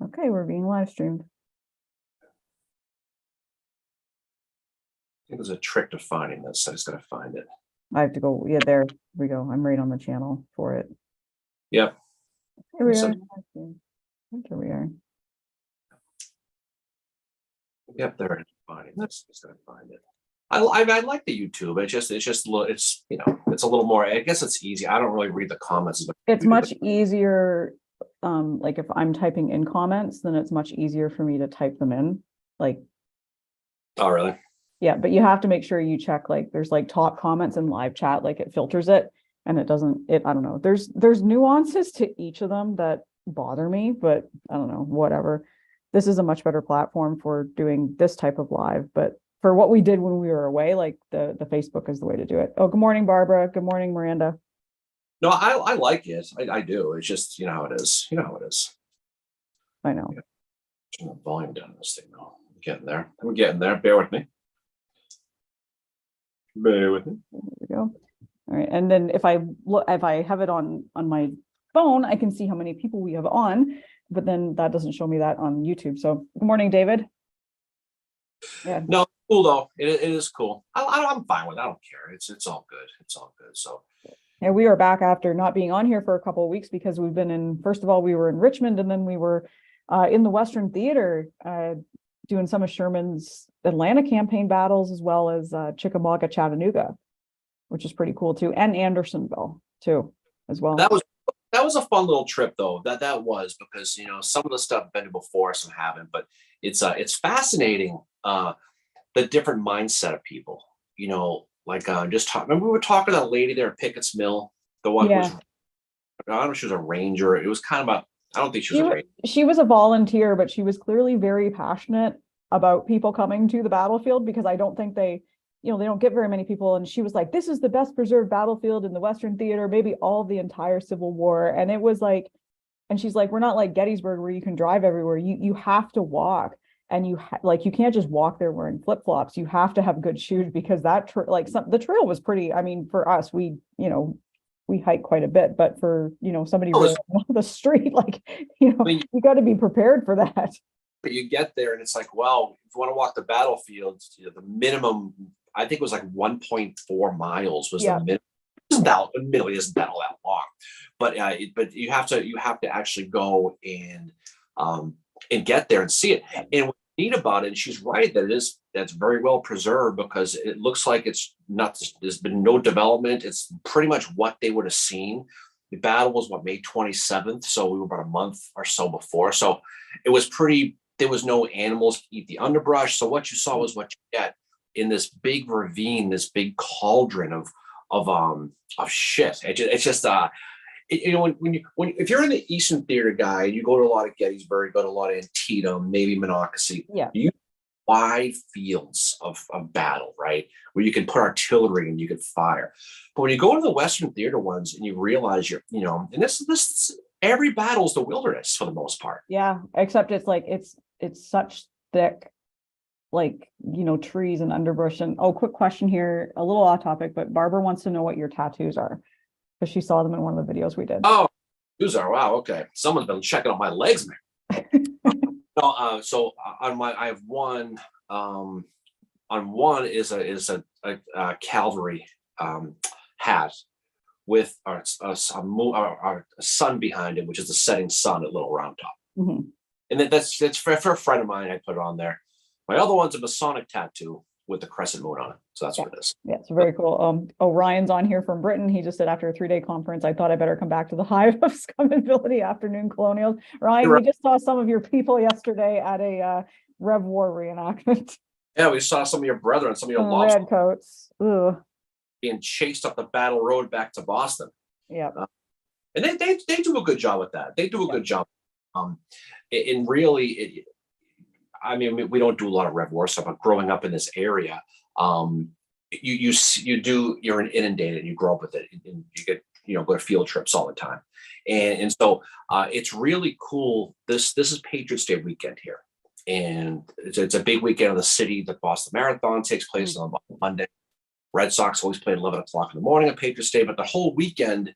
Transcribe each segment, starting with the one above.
Okay, we're being live streamed. I think there's a trick to finding this. I just gotta find it. I have to go. Yeah, there we go. I'm right on the channel for it. Yep. Here we So- are. Here we are. Yep, there it is. Finding this. Just gotta find it. I like the YouTube. It's just a little, it's it's a little more. I guess it's easy. I don't really read the comments. But It's much easier. Like if I'm typing in comments, then it's much easier for me to type them in. Like, Oh, really? yeah, but you have to make sure you check, like there's like top comments and live chat, like it filters it and it doesn't, I don't know. There's nuances to each of them that bother me, but I don't know, whatever. This is a much better platform for doing this type of live, but for what we did when we were away, like the Facebook is the way to do it. Oh, good morning, Barbara. Good morning, Miranda. No, I like it. I do. It's just how it is. You know how it is. I know. Yeah. Turn the volume down on this thing though. I'm getting there. I'm getting there. Bear with me. Bear with me. There we go. All right, and then if I have it on my phone, I can see how many people we have on, but then that doesn't show me that on YouTube. So good morning, David. Yeah. No, cool though. It is cool. I'm fine with it. I don't care. It's all good. It's all good. So And we are back after not being on here for a couple of weeks because we've been in, first of all, we were in Richmond and then we were in the Western Theater doing some of Sherman's Atlanta campaign battles as well as Chickamauga, Chattanooga, which is pretty cool too, and Andersonville too, as well. that was a fun little trip though. That was because some of the stuff I've been to before, some haven't, but it's fascinating the different mindset of people. Like just talk. Remember we were talking to that lady there at Pickett's Mill, the one who was, I don't know if she was a ranger. It was kind of a, I don't think she was a ranger. She was a volunteer, but she was clearly very passionate about people coming to the battlefield because I don't think they don't get very many people. And she was like, this is the best preserved battlefield in the Western Theater, maybe all of the entire Civil War. And it was like, and she's like, we're not like Gettysburg where you can drive everywhere. You have to walk. And you can't just walk there wearing flip-flops. You have to have good shoes because that the trail was pretty. I mean, for us, we hike quite a bit, but for somebody really on the street, you got to be prepared for that. But you get there and it's like, well, if you want to walk the battlefield, the minimum, I think it was like 1.4 miles was the minimum. Admittedly, isn't that all that long, but you have to actually go and get there and see it. And what's neat about it, and she's right that that's very well preserved because it looks like there's been no development. It's pretty much what they would have seen. The battle was May 27th, so we were about a month or so before. So it was there was no animals to eat the underbrush. So what you saw was what you get in this big ravine, this big cauldron of shit. It's just if you're in the Eastern Theater guy, you go to a lot of Gettysburg, go to a lot of Antietam, maybe Monocacy. Yeah. You wide fields of battle, right? Where you can put artillery and you can fire. But when you go to the Western Theater ones and you realize and this every battle is the wilderness for the most part. Yeah, except it's like it's such thick, trees and underbrush. And quick question here, a little off topic, but Barbara wants to know what your tattoos are because she saw them in one of the videos we did. Oh, tattoos are, wow, okay. Someone's been checking out my legs, man. No, so on I have one. On one is a cavalry hat with a sun behind it, which is the setting sun at Little Round Top. Mm-hmm. And that's for a friend of mine. I put it on there. My other one's a Masonic tattoo with the crescent moon on it. So that's what it is. Yeah, it's very cool. Ryan's on here from Britain. He just said after a 3-day conference, I thought I better come back to the hive of Scum and Villainy afternoon colonials. Ryan, we just saw some of your people yesterday at a Rev War reenactment. Yeah, we saw some of your brethren, some of your red coats. Ugh. Being chased up the battle road back to Boston. Yeah. And they do a good job with that. They do a good job. And really, we don't do a lot of Rev War stuff, but growing up in this area, you're inundated and you grow up with it and you get, go to field trips all the time. And so it's really cool. This is Patriots Day weekend here. And it's a big weekend in the city. The Boston Marathon takes place on Monday. Red Sox always play at 11 o'clock in the morning on Patriots Day, but the whole weekend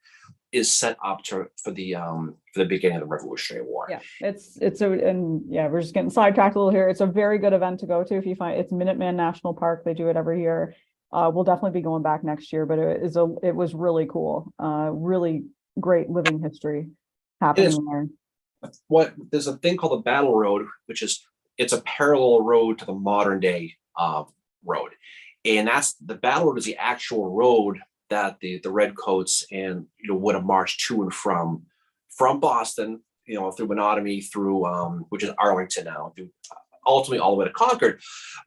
is set up for the beginning of the Revolutionary War. Yeah, we're just getting sidetracked a little here. It's a very good event to go to if you find it's Minuteman National Park. They do it every year. We'll definitely be going back next year, but it was really cool. Really great living history happening there. There's a thing called the Battle Road, which is it's a parallel road to the modern day road, and that's the Battle Road is the actual road that the Redcoats and would have marched to and from Boston, through Menotomy, through which is Arlington now, through ultimately all the way to Concord.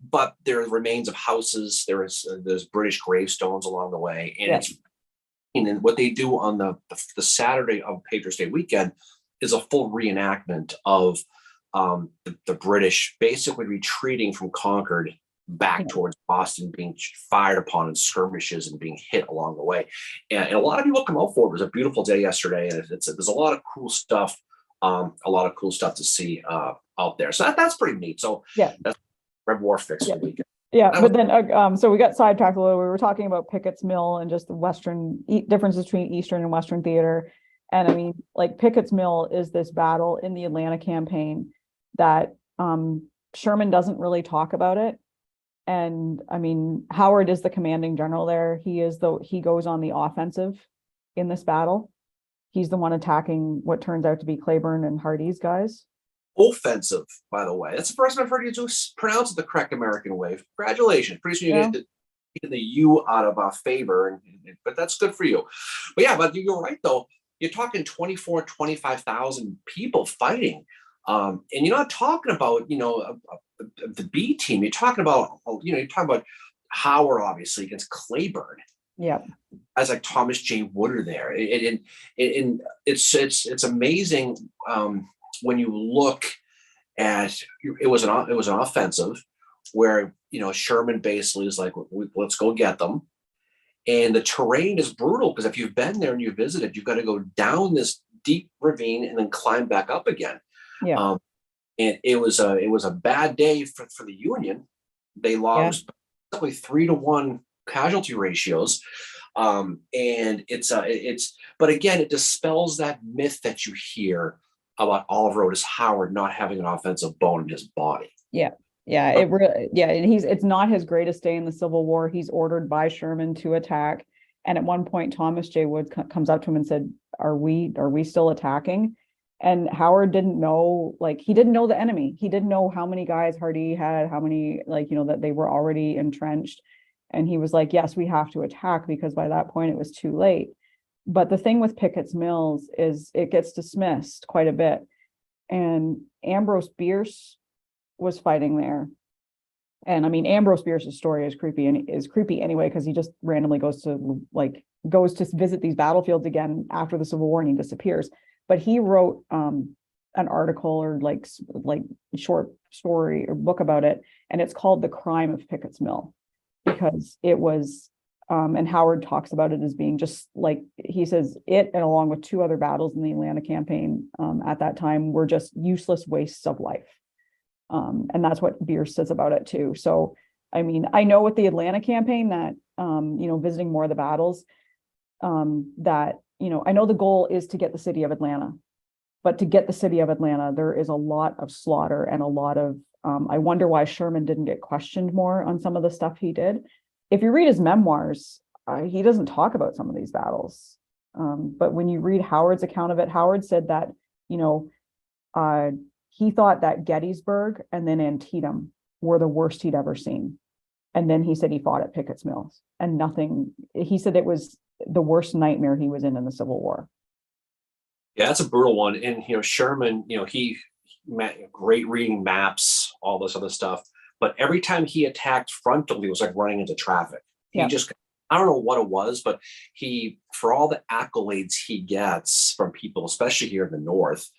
But there are remains of houses. There's British gravestones along the way, and what they do on the Saturday of Patriots Day weekend is a full reenactment of the British basically retreating from Concord back towards Boston, being fired upon in skirmishes and being hit along the way. And a lot of people come out for it. It was a beautiful day yesterday, and there's a lot of cool stuff, to see out there. So that's pretty neat. So that's Red War fix for the weekend. Yeah, but then so we got sidetracked a little. We were talking about Pickett's Mill and just the differences between Eastern and Western theater. And I mean, like Pickett's Mill is this battle in the Atlanta campaign that Sherman doesn't really talk about it. And I mean, Howard is the commanding general there. He goes on the offensive in this battle. He's the one attacking what turns out to be Cleburne and Hardee's guys. Offensive, by the way. That's the first time I've heard you pronounce it the correct American way. Congratulations. Pretty soon you get the U out of favor, but that's good for you. But you're right, though. You're talking 25,000 people fighting. And you're not talking about, the B team. You're talking about, Howard, obviously, against Cleburne. Yeah. As like Thomas J. Woodard there. And it's amazing when you look at it was an offensive where, Sherman basically is like, let's go get them. And the terrain is brutal because if you've been there and you visited, you've got to go down this deep ravine and then climb back up again. Yeah. And it was a bad day for the Union. They lost basically 3-to-1 casualty ratios. And but again, it dispels that myth that you hear about Oliver Otis Howard not having an offensive bone in his body. Yeah. Yeah, and it's not his greatest day in the Civil War. He's ordered by Sherman to attack. And at one point, Thomas J. Wood comes up to him and said, are we still attacking? And Howard didn't know, he didn't know the enemy. He didn't know how many guys Hardee had, how many, that they were already entrenched. And he was like, yes, we have to attack, because by that point it was too late. But the thing with Pickett's Mills is it gets dismissed quite a bit. And Ambrose Bierce was fighting there. And I mean, Ambrose Bierce's story is creepy anyway, because he just randomly goes to visit these battlefields again after the Civil War, and he disappears. But he wrote an article or short story or book about it, and it's called The Crime of Pickett's Mill, because it was and Howard talks about it as being just he says it, and along with 2 other battles in the Atlanta campaign at that time, were just useless wastes of life. And that's what Bierce says about it too. So, I mean, I know with the Atlanta campaign that, visiting more of the battles, that, I know the goal is to get the city of Atlanta, but to get the city of Atlanta, there is a lot of slaughter and a lot of, I wonder why Sherman didn't get questioned more on some of the stuff he did. If you read his memoirs, he doesn't talk about some of these battles. But when you read Howard's account of it, Howard said that, he thought that Gettysburg and then Antietam were the worst he'd ever seen. And then he said he fought at Pickett's Mills, and he said it was the worst nightmare he was in the Civil War. Yeah, that's a brutal one. And, Sherman, he great reading maps, all this other stuff. But every time he attacked frontally, it was like running into traffic. He just, I don't know what it was, but for all the accolades he gets from people, especially here in the North,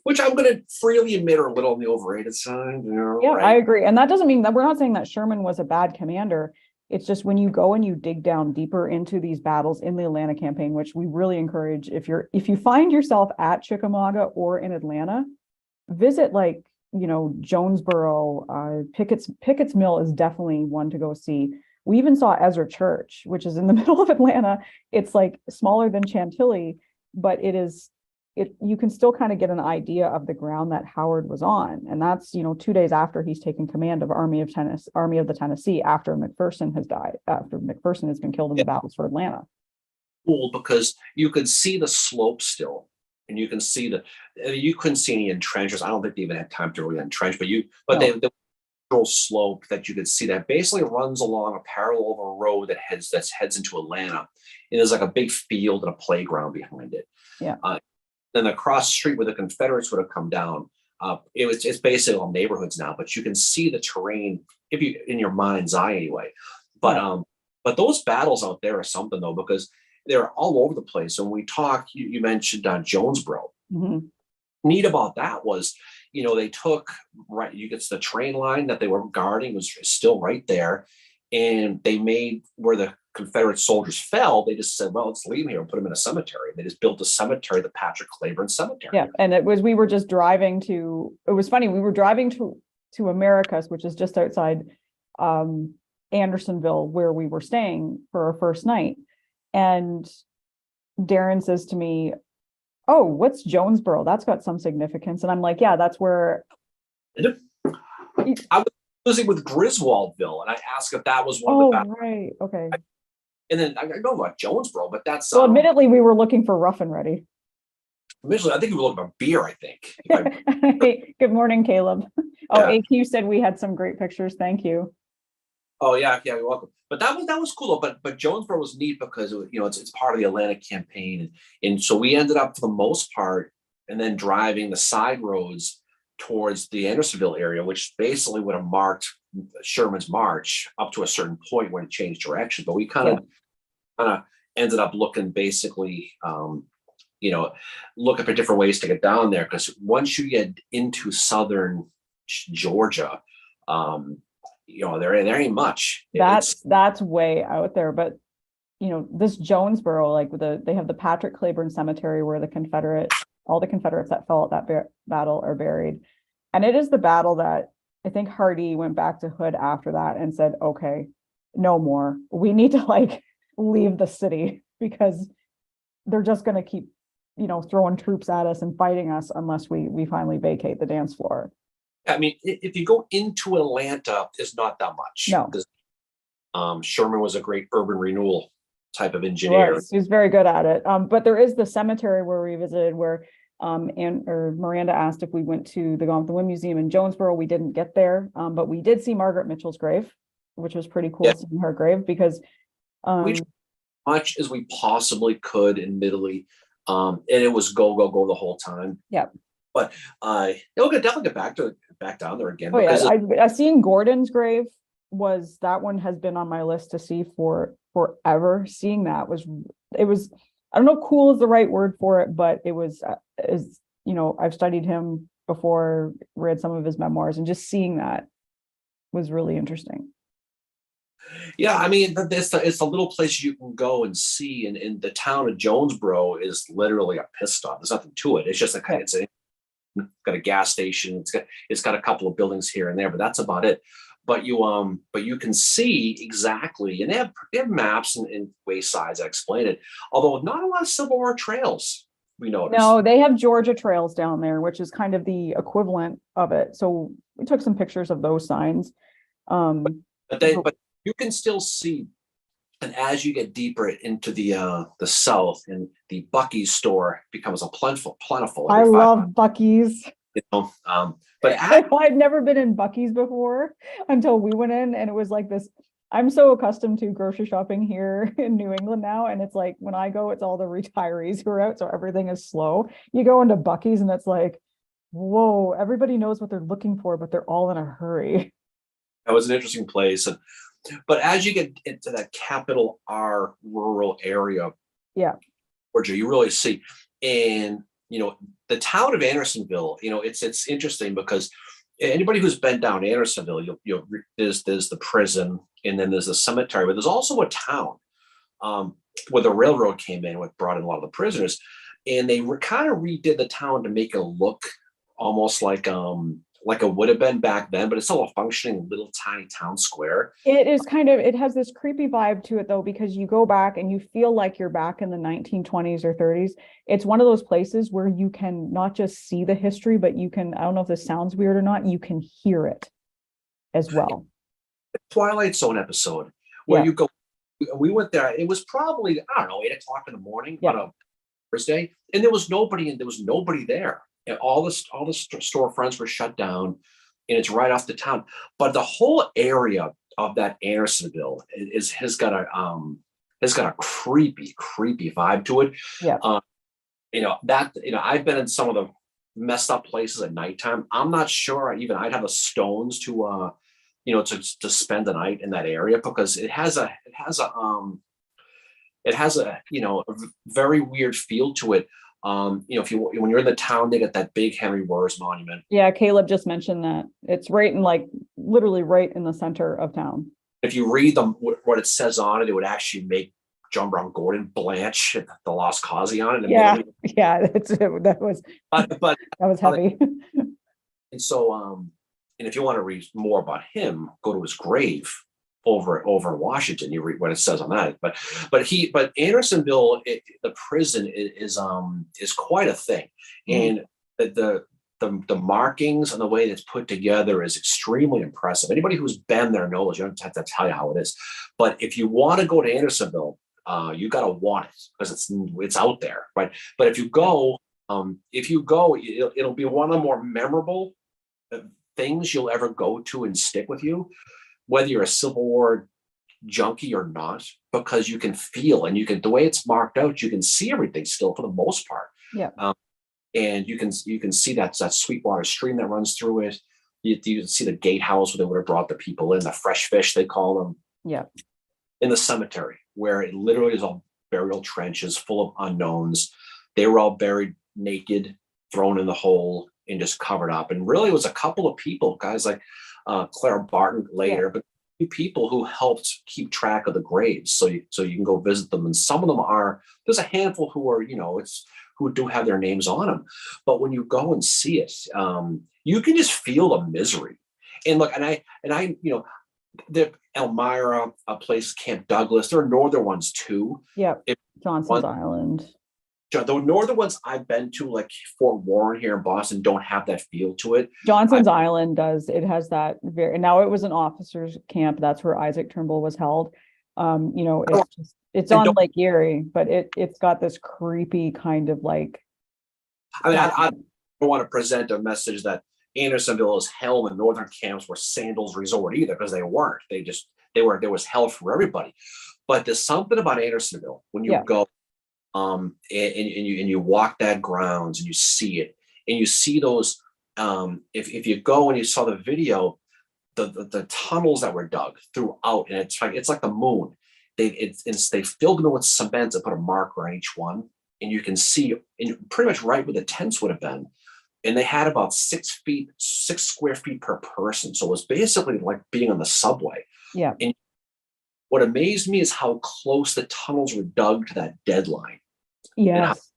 which I'm going to freely admit are a little on the overrated side. Right? I agree. And that doesn't mean that we're not saying that Sherman was a bad commander. It's just when you go and you dig down deeper into these battles in the Atlanta campaign, which we really encourage, if you find yourself at Chickamauga or in Atlanta, visit Jonesboro. Pickett's Mill is definitely one to go see. We even saw Ezra Church, which is in the middle of Atlanta. It's like smaller than Chantilly, but you can still kind of get an idea of the ground that Howard was on. And that's, 2 days after he's taken command of Army of the Tennessee, after McPherson has died, after McPherson has been killed in the battles for Atlanta. Cool, because you could see the slope still, and you can see you couldn't see any entrenchments. I don't think they even had time to really entrench, but No. the slope that you could see that basically runs along a parallel of a road that heads into Atlanta. And there's like a big field and a playground behind it. Yeah. Then across the street where the Confederates would have come down, it's basically all neighborhoods now, but you can see the terrain in your mind's eye anyway. But those battles out there are something though, because they're all over the place. And when we talk, you mentioned Jonesboro. Mm-hmm. Neat about that was, they took you get the train line that they were guarding was still right there, and they made where the Confederate soldiers fell. They just said, "Well, let's leave them here and put them in a cemetery." They just built a cemetery, the Patrick Cleburne Cemetery. Yeah, and we were just driving to. It was funny. We were driving to Americus, which is just outside Andersonville, where we were staying for our first night, and Darren says to me, "Oh, what's Jonesboro? That's got some significance." And I'm like, "Yeah, that's where." I was visiting with Griswoldville, and I asked if that was one of the battles. Right. Okay. And then I know about Jonesboro, but that's well. Admittedly, we were looking for Rough and Ready. Initially, I think we were looking for beer. I think. Good morning, Caleb. Oh, yeah. AQ said we had some great pictures. Thank you. Oh yeah, you're welcome. But that was cool though. But Jonesboro was neat because it's part of the Atlantic campaign, and so we ended up for the most part, and then driving the side roads towards the Andersonville area, which basically would have marked Sherman's march up to a certain point when it changed direction. But we kind of ended up looking basically, looking for different ways to get down there, because once you get into southern Georgia, there ain't much. That's way out there. But this Jonesboro, like they have the Patrick Cleburne Cemetery where all the Confederates that fell at that battle are buried. And it is the battle that I think Hardee went back to Hood after that and said, "Okay, no more. We need to leave the city, because they're just going to keep, throwing troops at us and fighting us unless we finally vacate the dance floor." I mean, if you go into Atlanta, it's not that much. No. Sherman was a great urban renewal type of engineer. He was very good at it. But there is the cemetery where we visited where Miranda asked if we went to the Gone with the Wind Museum in Jonesboro. We didn't get there, but we did see Margaret Mitchell's grave, which was pretty cool, seeing her grave, because we tried as much as we possibly could, admittedly, and it was go the whole time. Yeah. But we'll definitely get back down there again. Oh yeah, I seen Gordon's grave. That one has been on my list to see for forever. Seeing that was I don't know, cool is the right word for it, but it was I've studied him before, read some of his memoirs, and just seeing that was really interesting. Yeah, I mean, it's a little place you can go and see, and the town of Jonesboro is literally a pit stop. There's nothing to it. It's just it's got a gas station. It's got a couple of buildings here and there, but that's about it. But you can see exactly, and they have maps and waysides that explain it. Although not a lot of Civil War trails, we noticed. No, they have Georgia trails down there, which is kind of the equivalent of it. So we took some pictures of those signs. But you can still see, and as you get deeper into the south, and the Buc-ee's store becomes a plentiful. I love Buc-ee's. But I'd never been in Buc-ee's before until we went in, and it was like this. I'm so accustomed to grocery shopping here in New England now, and it's like when I go, it's all the retirees who are out, so everything is slow. You go into Buc-ee's, and it's like, whoa, everybody knows what they're looking for, but they're all in a hurry. That was an interesting place, but as you get into that capital R rural area, Georgia, you really see, and the town of Andersonville, it's interesting because anybody who's been down Andersonville, there's the prison, and then there's the cemetery, but there's also a town where the railroad came in, brought in a lot of the prisoners, and they kind of redid the town to make it look almost like like it would have been back then, but it's still a functioning little tiny town square. It is kind of, it has this creepy vibe to it though, because you go back and you feel like you're back in the 1920s or 30s. It's one of those places where you can not just see the history, but you can, I don't know if this sounds weird or not, you can hear it as well. Twilight Zone episode where Yeah. you go, we went there. It was probably, I don't know, 8 o'clock in the morning Yeah. on a Thursday, and there was nobody there. And all the storefronts were shut down, and it's right off the town. But the whole area of that Andersonville has got a creepy vibe to it. Yeah. I've been in some of the messed up places at nighttime. I'm not sure even I'd have the stones to spend the night in that area, because it has a very weird feel to it. When you're in the town, they got that big Henry Wurz monument. Yeah, Caleb just mentioned that. It's right in literally right in the center of town. If you read what it says on it, it would actually make John Brown Gordon blanch at the Lost Cause on it. Yeah, that was heavy. And so, and if you want to read more about him, go to his grave over in Washington. You read what it says on that. But Andersonville, the prison is quite a thing, and the markings and the way it's put together is extremely impressive. Anybody who's been there knows. You don't have to tell you how it is. But if you want to go to Andersonville, you got to want it, because it's out there, right? But if you go, it'll be one of the more memorable things you'll ever go to and stick with you, whether you're a Civil War junkie or not, because you can feel, and the way it's marked out, you can see everything still for the most part. Yeah. And you can see that Sweetwater stream that runs through it. You can see the gatehouse where they would have brought the people in, the fresh fish they call them. Yeah. In the cemetery, where it literally is all burial trenches full of unknowns. They were all buried naked, thrown in the hole, and just covered up. And really, it was a couple of people, guys like Clara Barton later, but people who helped keep track of the graves, so you can go visit them. And some of them there's a handful who are who do have their names on them. But when you go and see it, you can just feel the misery. And look, and I the Elmira, a place, Camp Douglas. There are northern ones too. Yeah, Johnson's Island. The northern ones I've been to, like Fort Warren here in Boston, don't have that feel to it. Johnson's Island does. It has that now it was an officers' camp. That's where Isaac Trimble was held. It's on Lake Erie, but it's got this creepy kind of like. I don't want to present a message that Andersonville is hell and northern camps were Sandals Resort either, because they weren't. There was hell for everybody. But there's something about Andersonville when you go. And you walk that grounds and you see it, and you see those. If you go and you saw the video, the tunnels that were dug throughout, and it's like the moon. They filled them with cement and put a marker on each one, and you can see pretty much right where the tents would have been. And they had about 6 square feet per person, so it was basically like being on the subway. Yeah. And what amazed me is how close the tunnels were dug to that deadline. Yes.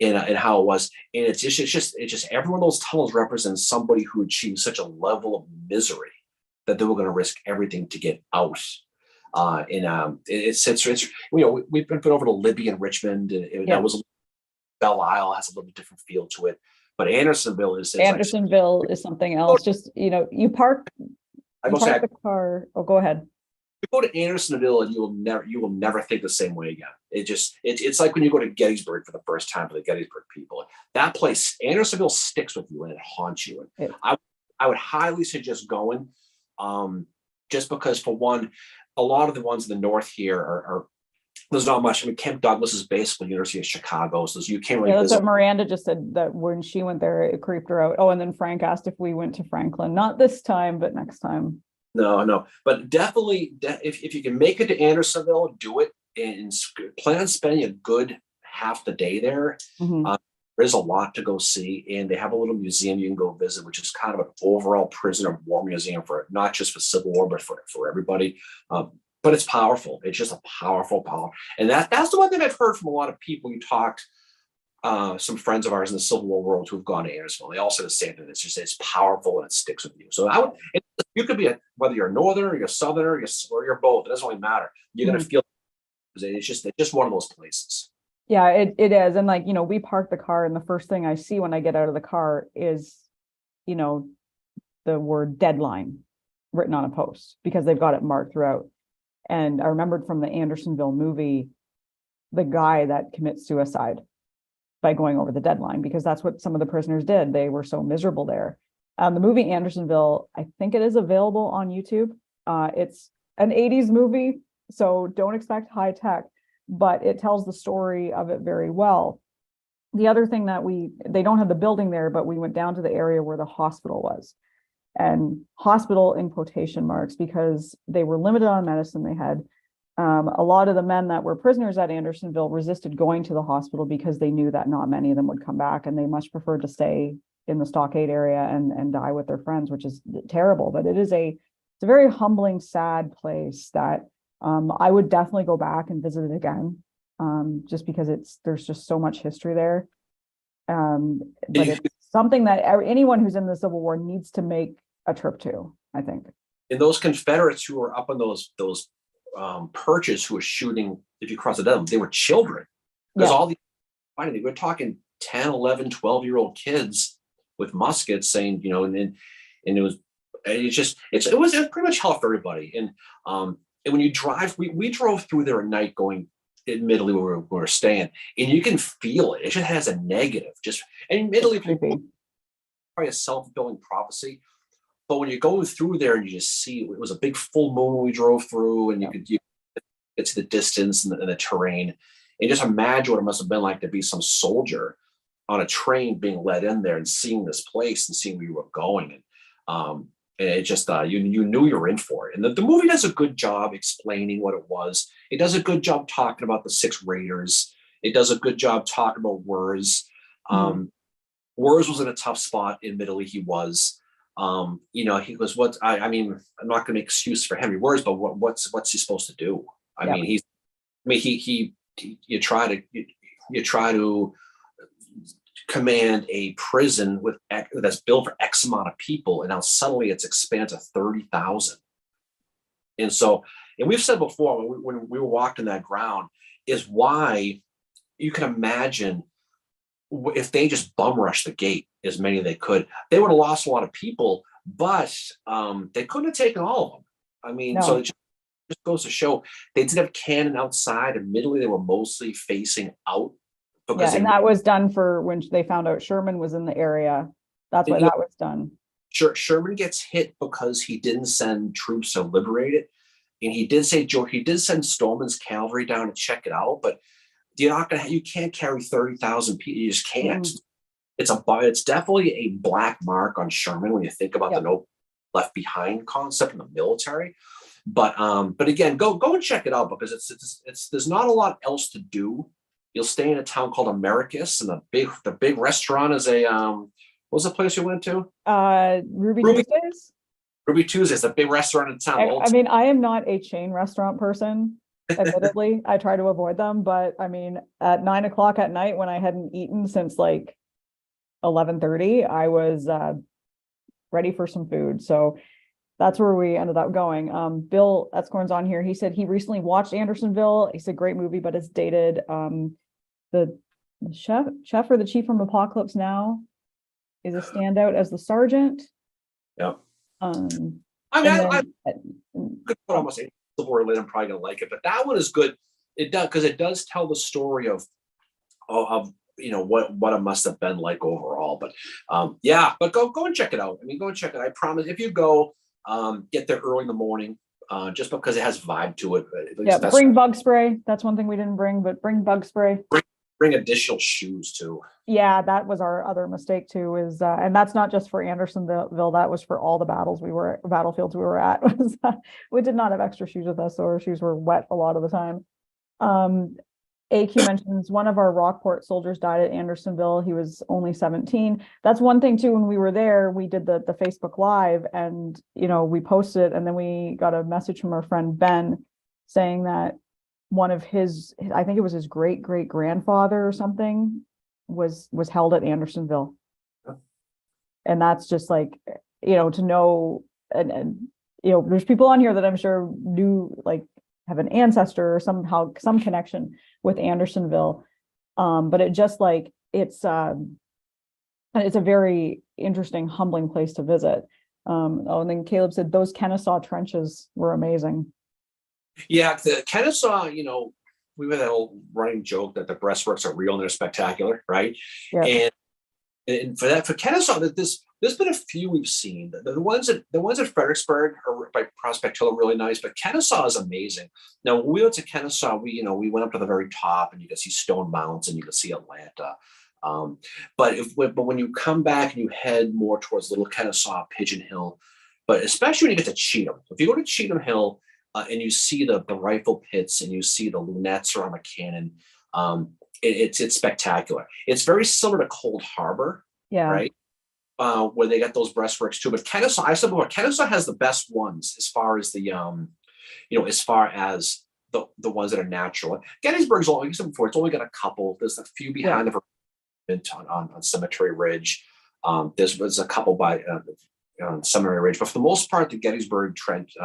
And how it was. And it's just every one of those tunnels represents somebody who achieved such a level of misery that they were going to risk everything to get out. We've been over to Libby and Richmond, and that was Belle Isle has a little different feel to it. But Andersonville is something else. Just you park the car. Oh, go ahead. You go to Andersonville and you will never think the same way again. It's like when you go to Gettysburg for the first time, for the Gettysburg people. That place, Andersonville, sticks with you and it haunts you. And I would highly suggest going, just because, for one, a lot of the ones in the north here are there's not much. I mean, Camp Douglas is basically University of Chicago, so you can't really. That's what Miranda just said, that when she went there, it creeped her out. Oh, and then Frank asked if we went to Franklin. Not this time, but next time. No, but definitely, if you can make it to Andersonville, do it, and plan on spending a good half the day there. Mm-hmm. There's a lot to go see, and they have a little museum you can go visit, which is kind of an overall prisoner of war museum for not just for Civil War, but for everybody. But it's powerful. It's just a powerful. And that's the one thing I've heard from a lot of people. You talked some friends of ours in the Civil War world who've gone to Andersonville. They all say the same thing. It's powerful and it sticks with you. So you could be whether you're a northerner, you're a southerner, or you're both. It doesn't really matter. You're gonna feel it's just one of those places. Yeah, it is. And like, we park the car and the first thing I see when I get out of the car is, the word deadline written on a post because they've got it marked throughout. And I remembered from the Andersonville movie, the guy that commits suicide by going over the deadline, because that's what some of the prisoners did. They were so miserable there. The movie Andersonville, I think it is available on YouTube. It's an 80s movie, so don't expect high tech, but it tells the story of it very well. The other thing that they don't have the building there, but we went down to the area where the hospital was. And hospital in quotation marks, because they were limited on medicine. They had a lot of the men that were prisoners at Andersonville resisted going to the hospital because they knew that not many of them would come back, and they much preferred to stay in the stockade area and die with their friends, which is terrible. But it's a very humbling, sad place that I would definitely go back and visit it again, just because there's just so much history there. But it's something that anyone who's in the Civil War needs to make a trip to, I think. And those Confederates who were up on those perches who were shooting, if you cross the desert, they were children. There's all these fighting. We're talking 10, 11, 12-year-old kids with muskets saying, and it was pretty much hell for everybody. And when you drive, we drove through there at night going, admittedly, where we were staying, and you can feel it. It just has a negative, and admittedly, probably a self-fulfilling prophecy. But when you go through there and you just see, it was a big full moon we drove through, and you could get to the distance and the terrain, and just imagine what it must have been like to be some soldier on a train being led in there and seeing this place and seeing where you were going. And it just, you knew you were in for it. And the movie does a good job explaining what it was. It does a good job talking about the 6 Raiders. It does a good job talking about Wirz. Wirz was in a tough spot. Admittedly, he was. He was I'm not going to make excuse for Henry Wirz, but what's he supposed to do? You try to command a prison that's built for X amount of people, and now suddenly it's expanded to 30,000. And we've said before when we were walking that ground is why you can imagine if they just bum rushed the gate as many as they could, they would have lost a lot of people, but they couldn't have taken all of them. No. So it just goes to show they did have cannon outside. Admittedly, they were mostly facing out. And that was done for when they found out Sherman was in the area. That's why that was done. Sherman gets hit because he didn't send troops to liberate it. And he did send Stoneman's cavalry down to check it out, but you can't carry 30,000 people. You just can't. It's definitely a black mark on Sherman when you think about the no left behind concept in the military. But again, go and check it out, because it's there's not a lot else to do. You'll stay in a town called Americus, and the big restaurant is what was the place you went to? Ruby Tuesdays. Ruby Tuesdays, the big restaurant in town. I am not a chain restaurant person. Admittedly, I try to avoid them, but at 9:00 at night when I hadn't eaten since like 11:30, I was ready for some food. So that's where we ended up going. Bill Etzkorn's on here. He said he recently watched Andersonville. He said great movie, but it's dated. The chef or the chief from Apocalypse Now is a standout as the sergeant. Yeah. I could put almost any Civil War related. I'm probably gonna like it, but that one is good. It does, because it does tell the story of what it must have been like overall. But but go and check it out. Go and check it. I promise, if you go, get there early in the morning, just because it has vibe to it. Bring bug spray. That's one thing we didn't bring, but bring bug spray. Bring additional shoes too. Yeah, that was our other mistake too. Is and that's not just for Andersonville. That was for all the battlefields we were at. We did not have extra shoes with us, so our shoes were wet a lot of the time. AQ mentions one of our Rockport soldiers died at Andersonville. He was only 17. That's one thing too. When we were there, we did the Facebook Live, and we posted, and then we got a message from our friend Ben saying that one of his, I think it was his great grandfather or something, was held at Andersonville. Yeah. And that's just like, to know, and there's people on here that I'm sure knew, like, have an ancestor or somehow some connection with Andersonville. But it just like, it's a very interesting, humbling place to visit. And then Caleb said those Kennesaw trenches were amazing. Yeah, the Kennesaw, we had that old running joke that the breastworks are real and they're spectacular, right? Yeah. And for Kennesaw, that there's been a few we've seen. The ones at Fredericksburg or by Prospect Hill are really nice, but Kennesaw is amazing. Now, when we went to Kennesaw, we went up to the very top, and you could see Stone Mountain, and you could see Atlanta. But when you come back and you head more towards Little Kennesaw, Pigeon Hill, but especially when you get to Cheatham, if you go to Cheatham Hill and you see the rifle pits and you see the lunettes around the cannon, it's spectacular. It's very similar to Cold Harbor, Yeah. right? Where they got those breastworks too. But Kennesaw, I said before, Kennesaw has the best ones as far as the as far as the ones that are natural. Gettysburg's only, like I said before, it's only got a couple. There's a few behind the on Cemetery Ridge. There's a couple by on Cemetery Ridge, but for the most part, the Gettysburg trench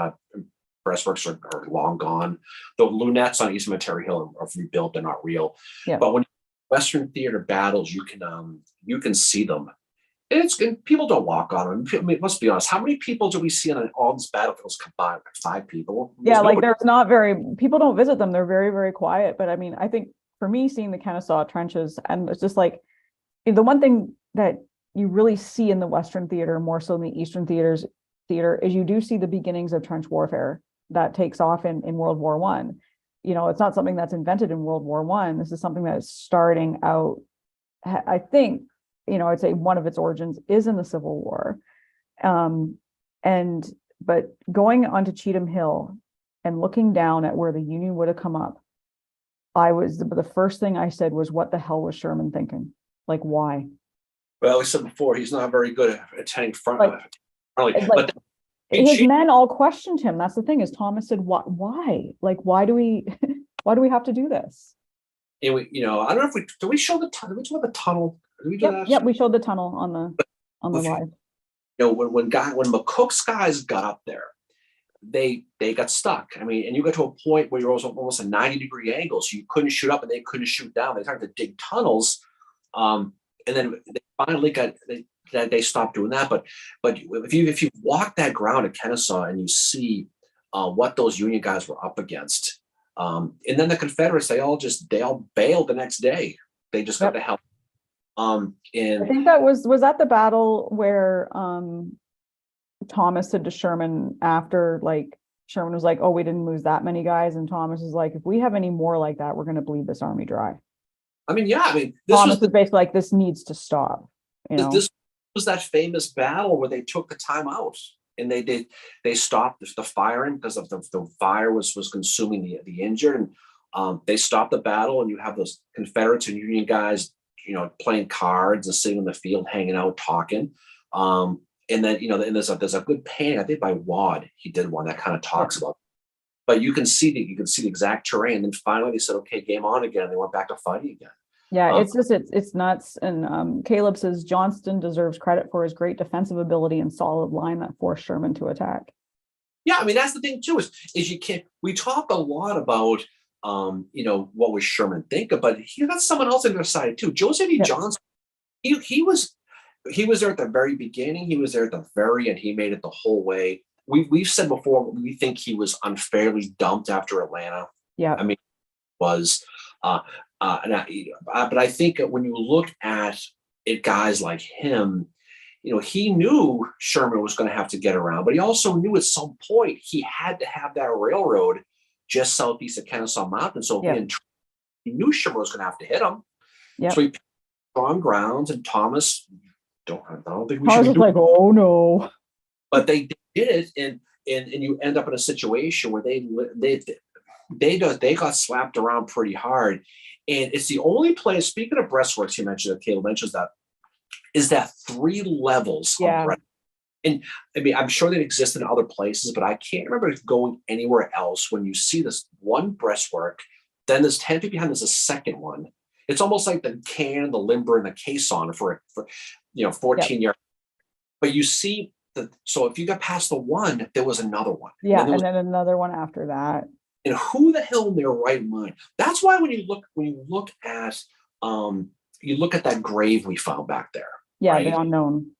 breastworks are long gone. The lunettes on East Cemetery Hill are rebuilt; they're not real. Yeah. But when Western theater battles, you can see them. And people don't walk on them. I mean, let's be honest. How many people do we see on all these battlefields combined? Like 5 people. Yeah, like there's not very, people don't visit them. They're very, very quiet. But I mean, I think for me, seeing the Kennesaw trenches, and it's just like, the one thing that you really see in the Western theater more so than the Eastern theater is you do see the beginnings of trench warfare that takes off in World War I. It's not something that's invented in World War I. This is something that is starting out, I think, I'd say one of its origins is in the Civil War. But going onto Cheatham Hill and looking down at where the Union would have come up, the first thing I said was, what the hell was Sherman thinking? Like, why? Well, we said before, he's not very good at attending front. But his men all questioned him. That's the thing, is Thomas said, why? Like, why do we have to do this? And I don't know if do we show the tunnel? Did we show the tunnel? Did we do that? Yep, we showed the tunnel on the live. When McCook's guys got up there, they got stuck. I mean, and you got to a point where you're almost a 90-degree angle, so you couldn't shoot up and they couldn't shoot down. They started to dig tunnels, and then they finally they stopped doing that. But if you walk that ground at Kennesaw and you see what those Union guys were up against, and then the Confederates, they all bailed the next day. They just got the hell. And I think that was that the battle where Thomas said to Sherman after, like, Sherman was like, oh, we didn't lose that many guys, and Thomas is like, if we have any more like that, we're going to bleed this army dry. Thomas was basically like, this needs to stop. This was that famous battle where they took the time out and they stopped the firing because of the fire was consuming the injured, and they stopped the battle, and you have those Confederates and Union guys playing cards and sitting in the field, hanging out, talking. And then, and there's a good painting, I think by Wad, he did one that kind of talks about it. But you can see the exact terrain. And then finally they said, okay, game on again. They went back to fighting again. Yeah, it's nuts. And Caleb says Johnston deserves credit for his great defensive ability and solid line that forced Sherman to attack. Yeah, I mean, that's the thing too, is you can't, we talk a lot about what was Sherman thinking, but he got someone else on their side too. Joseph E. Johnston, he was there at the very beginning. He was there at the very end. He made it the whole way. We've said before, we think he was unfairly dumped after Atlanta. Yeah, I mean, was but I think when you look at it, guys like him, he knew Sherman was going to have to get around, but he also knew at some point he had to have that railroad just southeast of Kennesaw Mountain. So he knew Sherman was going to have to hit him. Yeah. So he picked strong grounds, and Thomas, I don't think we should. I was like, oh no. But they did it, and you end up in a situation where they got slapped around pretty hard. And it's the only place, speaking of breastworks, you mentioned that Caleb mentions that, is that 3 levels of breastwork. And I mean, I'm sure they exist in other places, but I can't remember going anywhere else when you see this one breastwork, then there's 10 feet behind, there's a second one. It's almost like the can, the limber, and the caisson for 14 yards. But you see so if you got past the one, there was another one. Yeah, and then another one after that. And who the hell in their right mind? That's why when you look at that grave we found back there. Yeah, right? the unknown.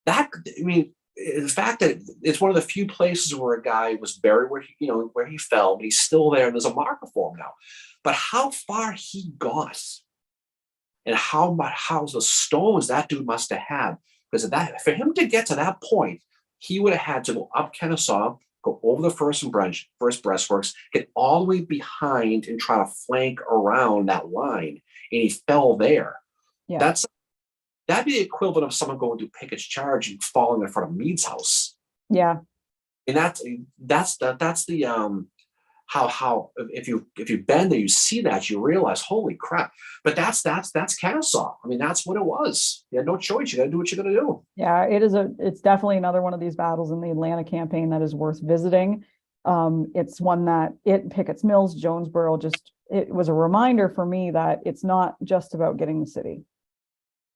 That, I mean, the fact that it's one of the few places where a guy was buried where he fell, but he's still there, and there's a marker for him now. But how far he got, and how the stones that dude must have had, because of that, for him to get to that point, he would have had to go up Kennesaw, go over the first breastworks, get all the way behind and try to flank around that line, and he fell there. Yeah. That'd be the equivalent of someone going to Pickett's Charge and falling in front of Meade's house. Yeah. And that's the how if you've been there, you see that, you realize, holy crap. But that's Kennesaw. I mean, that's what it was. You had no choice. You got to do what you're going to do. Yeah, it's definitely another one of these battles in the Atlanta campaign that is worth visiting. It's one that Pickett's Mills, Jonesboro, it was a reminder for me that it's not just about getting the city.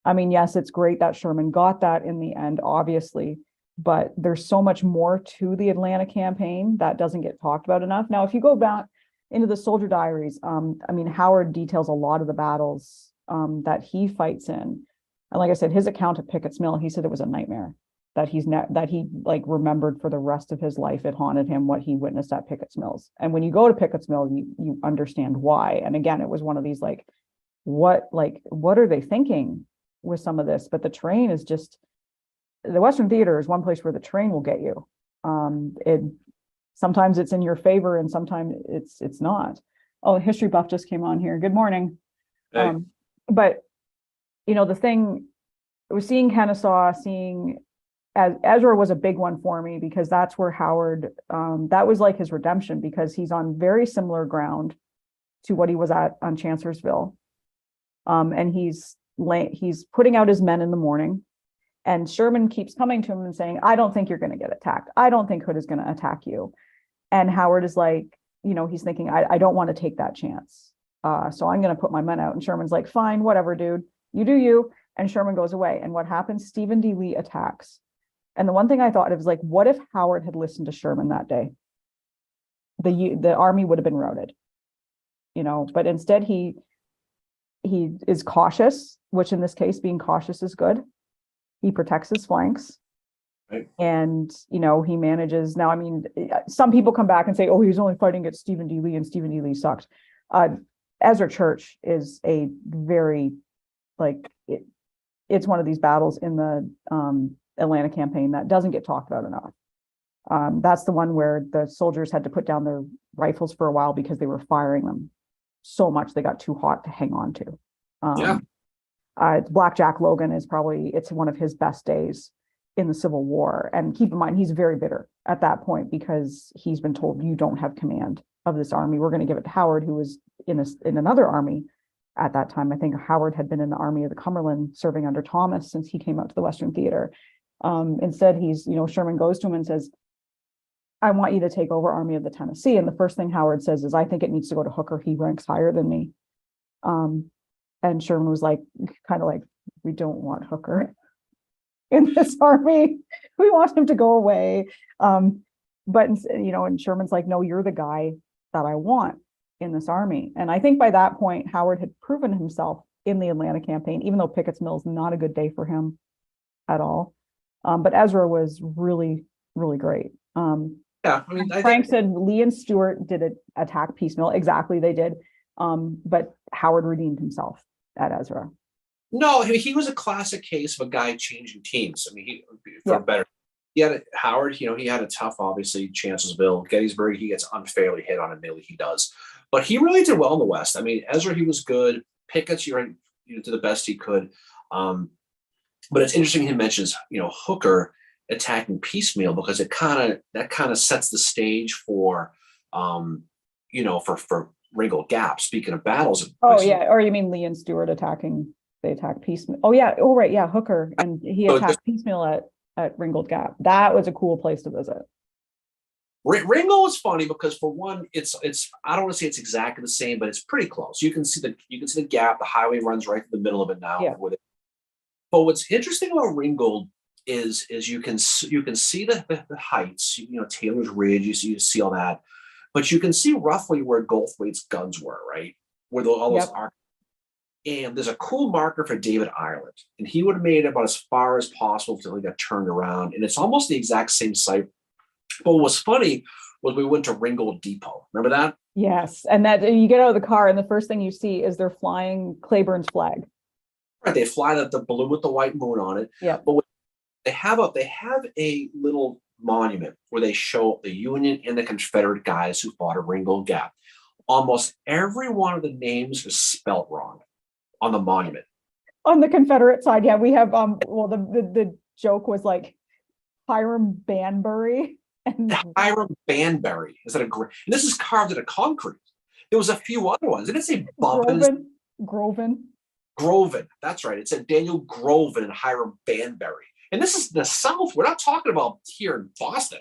I mean, yes, it's great that Sherman got that in the end, obviously, but there's so much more to the Atlanta campaign that doesn't get talked about enough. Now, if you go back into the soldier diaries, I mean, Howard details a lot of the battles that he fights in. And like I said, his account of Pickett's Mill, he said it was a nightmare that he like remembered for the rest of his life. It haunted him what he witnessed at Pickett's Mills. And when you go to Pickett's Mill, you understand why. And again, it was one of these what are they thinking with some of this? But the terrain is just, the Western Theater is one place where the terrain will get you. Sometimes it's in your favor and sometimes it's not. Oh, History Buff just came on here. Good morning. Hey. But the thing was, seeing Kennesaw, as Ezra was a big one for me, because that's where Howard, that was like his redemption, because he's on very similar ground to what he was at on Chancellorsville. And he's putting out his men in the morning, and Sherman keeps coming to him and saying, I don't think you're going to get attacked. I don't think Hood is going to attack you. And Howard is like, he's thinking, I don't want to take that chance. So I'm going to put my men out. And Sherman's like, fine, whatever, dude, you do you. And Sherman goes away. And what happens? Stephen D. Lee attacks. And the one thing I thought of was like, what if Howard had listened to Sherman that day? The army would have been routed, but instead he is cautious, which in this case, being cautious is good. He protects his flanks. Right. And, he manages. Now, I mean, some people come back and say, oh, he's only fighting against Stephen D. Lee and Stephen D. Lee sucked. Ezra Church is a very, it's one of these battles in the Atlanta campaign that doesn't get talked about enough. That's the one where the soldiers had to put down their rifles for a while because they were firing them so much they got too hot to hang on to. Blackjack Logan it's one of his best days in the Civil War. And keep in mind, he's very bitter at that point because he's been told, you don't have command of this army. We're going to give it to Howard, who was in another army at that time. I think Howard had been in the Army of the Cumberland serving under Thomas since he came out to the Western Theater. Instead, Sherman goes to him and says, I want you to take over Army of the Tennessee. And the first thing Howard says is, I think it needs to go to Hooker. He ranks higher than me. And Sherman was kind of like, we don't want Hooker in this army. We want him to go away. And Sherman's like, no, you're the guy that I want in this army. And I think by that point, Howard had proven himself in the Atlanta campaign, even though Pickett's Mill is not a good day for him at all. But Ezra was really, really great. Frank said Lee and Stewart did attack piecemeal. Exactly, they did. But Howard redeemed himself at Ezra. No, he was a classic case of a guy changing teams. I mean, better. Howard, he had a tough, obviously, Chancellorsville. Gettysburg, he gets unfairly hit on, admittedly he does. But he really did well in the West. I mean, Ezra, he was good. Pickett's, did the best he could. But it's interesting he mentions, Hooker attacking piecemeal, because that kind of sets the stage for, for Ringgold Gap. Speaking of battles. Oh yeah, or you mean Lee and Stewart they attacked piecemeal? Oh yeah, oh right, yeah, Hooker, and he attacked piecemeal at Ringgold Gap. That was a cool place to visit. Ringgold is funny because for one, it's I don't want to say it's exactly the same, but it's pretty close. You can see the gap. The highway runs right through the middle of it now. Yeah. But what's interesting about Ringgold is you can see the heights. Taylor's Ridge. You see all that, but you can see roughly where Goldthwaite's guns were, right? Where all those are. And there's a cool marker for David Ireland, and he would have made it about as far as possible until he got turned around. And it's almost the exact same site. But what was funny was we went to Ringgold Depot. Remember that? Yes, and that you get out of the car, and the first thing you see is they're flying Claiborne's flag. Right, they fly the balloon with the white moon on it. Yeah. But they have a little monument where they show the Union and the Confederate guys who fought at Ringgold Gap. Almost every one of the names is spelt wrong on the monument. On the Confederate side, yeah, we have well, the joke was like Hiram Banbury and Hiram Banbury. Is that and this is carved into concrete. There was a few other ones. It didn't say Bubbins. Groven. That's right. It said Daniel Groven and Hiram Banbury. And this is the South. We're not talking about here in Boston.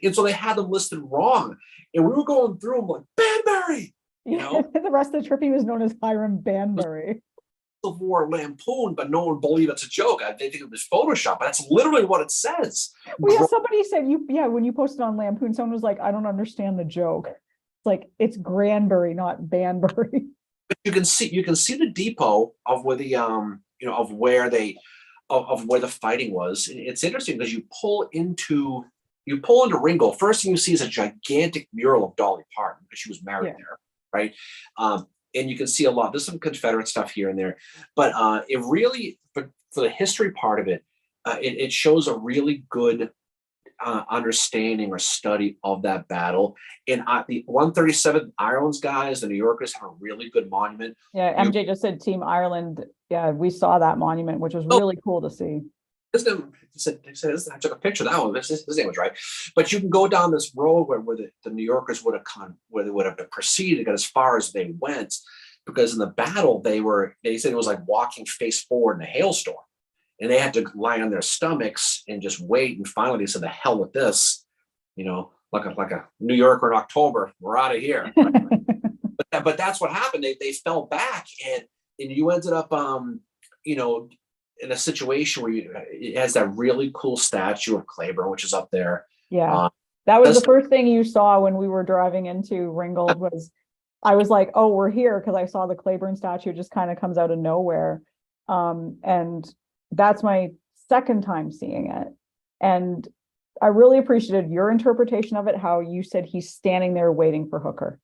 And so they had them listed wrong. And we were going through them like, Banbury. The rest of the trip, he was known as Hiram Banbury. Civil War Lampoon, but no one believed it's a joke. They think it was Photoshop, but that's literally what it says. Well, yeah, somebody said when you posted on Lampoon, someone was like, I don't understand the joke. It's like, it's Granbury, not Banbury. But you can see the depot of where the of where the fighting was. And it's interesting because you pull into Ringgold. First thing you see is a gigantic mural of Dolly Parton because she was married there, right? And you can see a lot. There's some Confederate stuff here and there, but it really, for the history part of it, it shows a really good understanding or study of that battle. And the 137th Ireland's guys, the New Yorkers, have a really good monument. Yeah, MJ just said Team Ireland. Yeah, we saw that monument, which was really cool to see. I took a picture of that one. His name was right. But you can go down this road where the New Yorkers would have proceeded, got as far as they went, because in the battle they said it was like walking face forward in a hailstorm. And they had to lie on their stomachs and just wait. And finally they said, the hell with this, like a New Yorker in October, we're out of here. but that's what happened. They fell back and you ended up in a situation where it has that really cool statue of Claiborne, which is up there. Yeah. That was the first thing you saw when we were driving into Ringgold I was like, oh, we're here, because I saw the Claiborne statue just kind of comes out of nowhere. And that's my second time seeing it. And I really appreciated your interpretation of it, how you said he's standing there waiting for Hooker.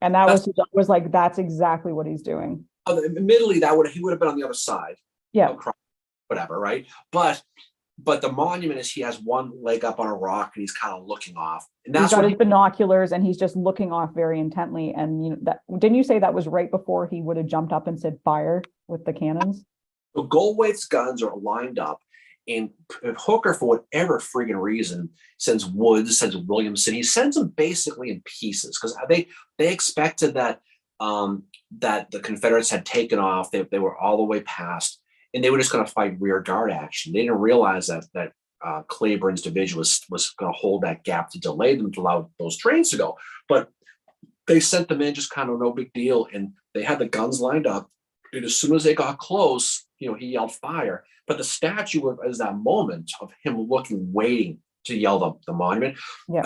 And that was like, that's exactly what he's doing. Admittedly, he would have been on the other side. Yeah. Whatever, right? But the monument is he has one leg up on a rock and he's kind of looking off. And that's he's got his binoculars and he's just looking off very intently. And didn't you say that was right before he would have jumped up and said fire with the cannons? So Goldthwaite's guns are lined up, and Hooker, for whatever friggin' reason, sends Woods, sends Williamson. He sends them basically in pieces because they expected that that the Confederates had taken off. They were all the way past, and they were just going to fight rear guard action. They didn't realize that Claiborne's division was going to hold that gap to delay them to allow those trains to go. But they sent them in just kind of no big deal, and they had the guns lined up. And as soon as they got close, he yelled fire. But the statue is that moment of him looking, waiting to yell the monument. Yeah.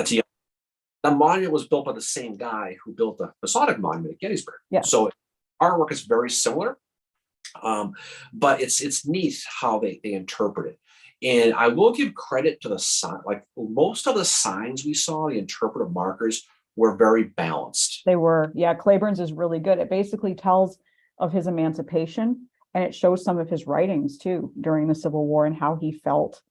The monument was built by the same guy who built the Masonic monument at Gettysburg. Yeah. So artwork is very similar, but it's neat how they interpret it. And I will give credit to the sign. Like most of the signs we saw, the interpretive markers were very balanced. They were. Yeah, Claiborne's is really good. It basically tells of his emancipation, and it shows some of his writings too during the Civil War and how he felt,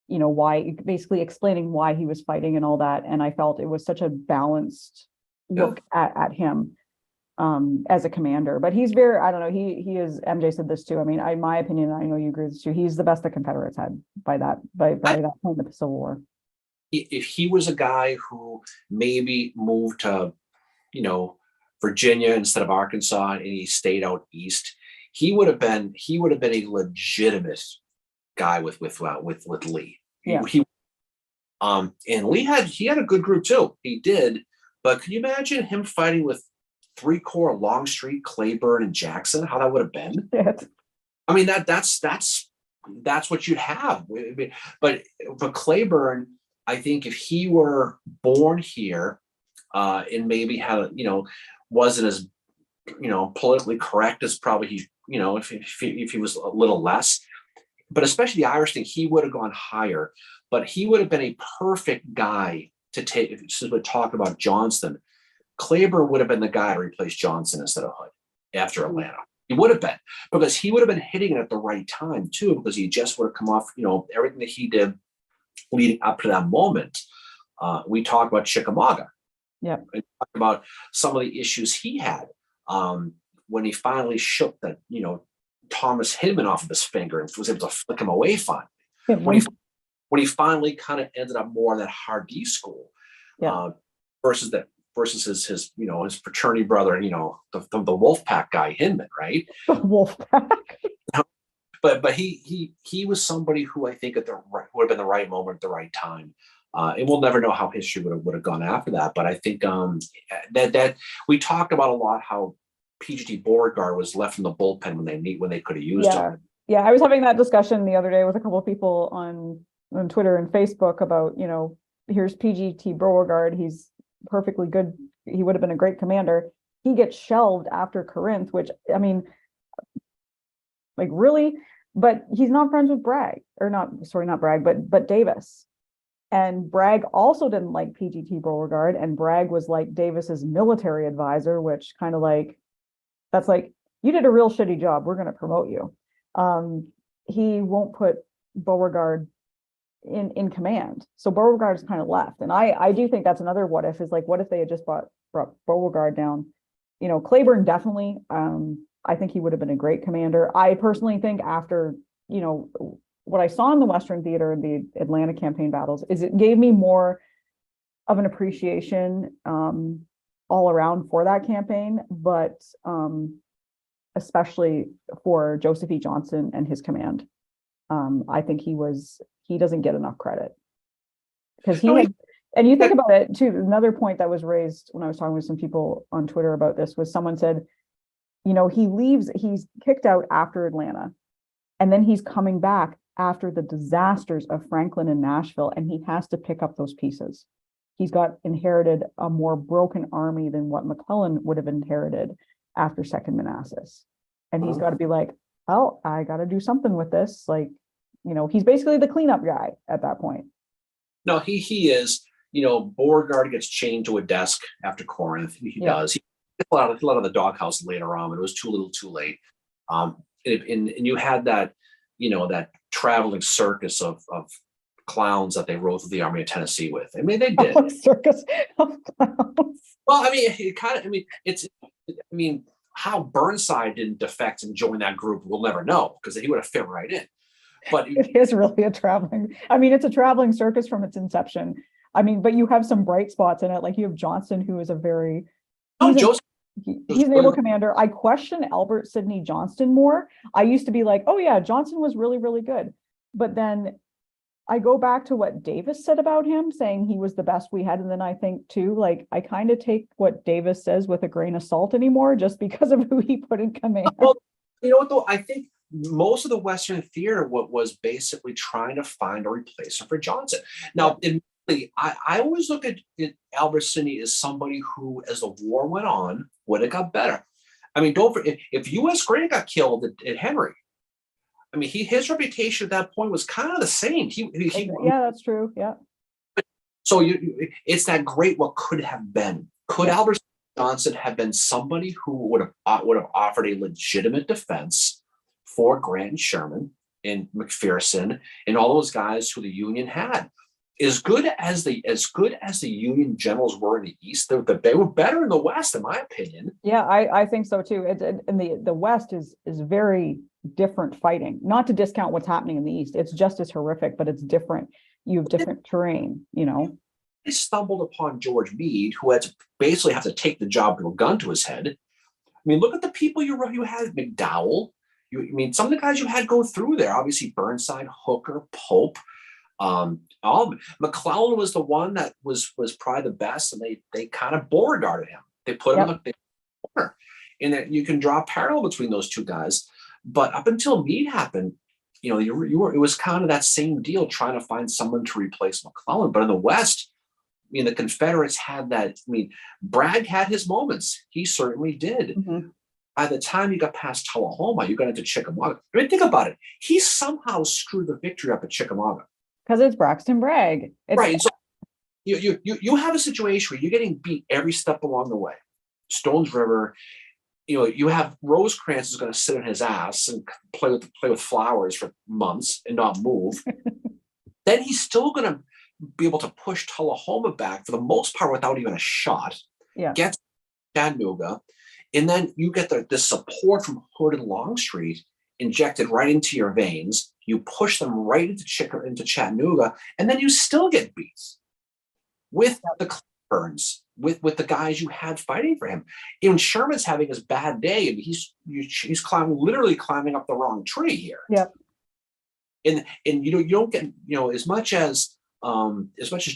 why, basically explaining why he was fighting and all that. And I felt it was such a balanced look at him as a commander. But he's very, I don't know, he is, MJ said this too. I mean, in my opinion, I know you agree with this too, he's the best the Confederates had by that point of the Civil War. If he was a guy who maybe moved to, Virginia instead of Arkansas, and he stayed out east, he would have been a legitimate guy with Lee. Yeah. He And he had a good group too. He did. But can you imagine him fighting with three core Longstreet, Claiborne, and Jackson? How that would have been? Shit. I mean, that's what you'd have. But Claiborne, I think if he were born here, and maybe had, wasn't as, politically correct as probably he, if he was a little less, but especially the Irish thing, he would have gone higher. But he would have been a perfect guy to take. Since we talk about Johnston, Claiborne would have been the guy to replace Johnson instead of Hood after Atlanta. He would have been, because he would have been hitting it at the right time too, because he just would have come off, everything that he did leading up to that moment. We talked about Chickamauga. Yeah. We talked about some of the issues he had when he finally shook that, Thomas Hinman off of his finger and was able to flick him away finally. Yeah, When he finally kind of ended up more in that hard D school, yeah. versus his fraternity brother and the Wolfpack guy Hinman, right? The Wolfpack. But he was somebody who I think would have been the right moment at the right time. And we'll never know how history would have gone after that. But I think that we talked about a lot how PGT Beauregard was left in the bullpen when they could have used him. Yeah, I was having that discussion the other day with a couple of people on Twitter and Facebook about, here's PGT Beauregard. He's perfectly good. He would have been a great commander. He gets shelved after Corinth, which, I mean, like, really? But he's not friends with Bragg, or not Bragg, but Davis. And Bragg also didn't like PGT Beauregard, and Bragg was like Davis's military advisor, which kind of like, that's like, you did a real shitty job. We're going to promote you. He won't put Beauregard in command. So Beauregard's kind of left. And I do think that's another what if, is like, what if they had just brought Beauregard down? Claiborne definitely, I think he would have been a great commander. I personally think after, what I saw in the Western Theater and the Atlanta campaign battles is it gave me more of an appreciation all around for that campaign, but especially for Joseph E. Johnston and his command. I think he doesn't get enough credit because and you think about it too. Another point that was raised when I was talking with some people on Twitter about this was someone said, he's kicked out after Atlanta, and then he's coming back after the disasters of Franklin and Nashville, and he has to pick up those pieces. He's inherited a more broken army than what McClellan would have inherited after Second Manassas. And he's got to be like, oh, I got to do something with this. Like, he's basically the cleanup guy at that point. No, he is. Beauregard gets chained to a desk after Corinth. He does. He let out of the doghouse later on, but it was too little, too late. And you had that, that traveling circus of clowns that they rode through the Army of Tennessee with. I mean, they did. A circus of clowns. Well, I mean, how Burnside didn't defect and join that group, we'll never know, because he would have fit right in. But it is really it's a traveling circus from its inception. But you have some bright spots in it. Like you have Johnston, who is he's an able commander. I question Albert Sidney Johnston more. I used to be like, oh yeah, Johnston was really, really good. But then I go back to what Davis said about him, saying he was the best we had. And then I think too, like, I kind of take what Davis says with a grain of salt anymore, just because of who he put in command. Well, you know what though? I think most of the Western Theater was basically trying to find a replacement for Johnson. Now, I always look at Albert Sidney as somebody who, as the war went on, would have got better. I mean, don't forget, if U.S. Grant got killed at Henry, I mean, his reputation at that point was kind of the same. Yeah, that's true. Yeah. So it's that great what could have been. Could Albert Johnson have been somebody who would have offered a legitimate defense for Grant and Sherman and McPherson and all those guys who the Union had? As good as the Union generals were in the East, they were better in the West, in my opinion. Yeah, I think so too. And the West is very different fighting. Not to discount what's happening in the East, it's just as horrific, but it's different. You have different terrain. They stumbled upon George Meade, who had to basically have to take the job with a gun to his head. I mean, look at the people you had. McDowell. Some of the guys you had go through there. Obviously, Burnside, Hooker, Pope. All McClellan was the one that was probably the best, and they kind of Beauregarded him. They put him in the corner, and that you can draw a parallel between those two guys. But up until Meade happened, you were it was kind of that same deal, trying to find someone to replace McClellan. But in the West, I mean, the Confederates had that. I mean, Bragg had his moments. He certainly did. Mm-hmm. By the time you got past Tullahoma, you got into Chickamauga. I mean, think about it. He somehow screwed the victory up at Chickamauga. Because it's Braxton Bragg. Right. So you have a situation where you're getting beat every step along the way. Stones River, you have Rosecrans is going to sit on his ass and play with flowers for months and not move. Then he's still going to be able to push Tullahoma back for the most part without even a shot. Yeah. Get Chattanooga, and then you get the support from Hood and Longstreet injected right into your veins. You push them right into Chattanooga, and then you still get beat with the Cleburnes, with the guys you had fighting for him. Even Sherman's having his literally climbing up the wrong tree here. Yep. And you don't get as much as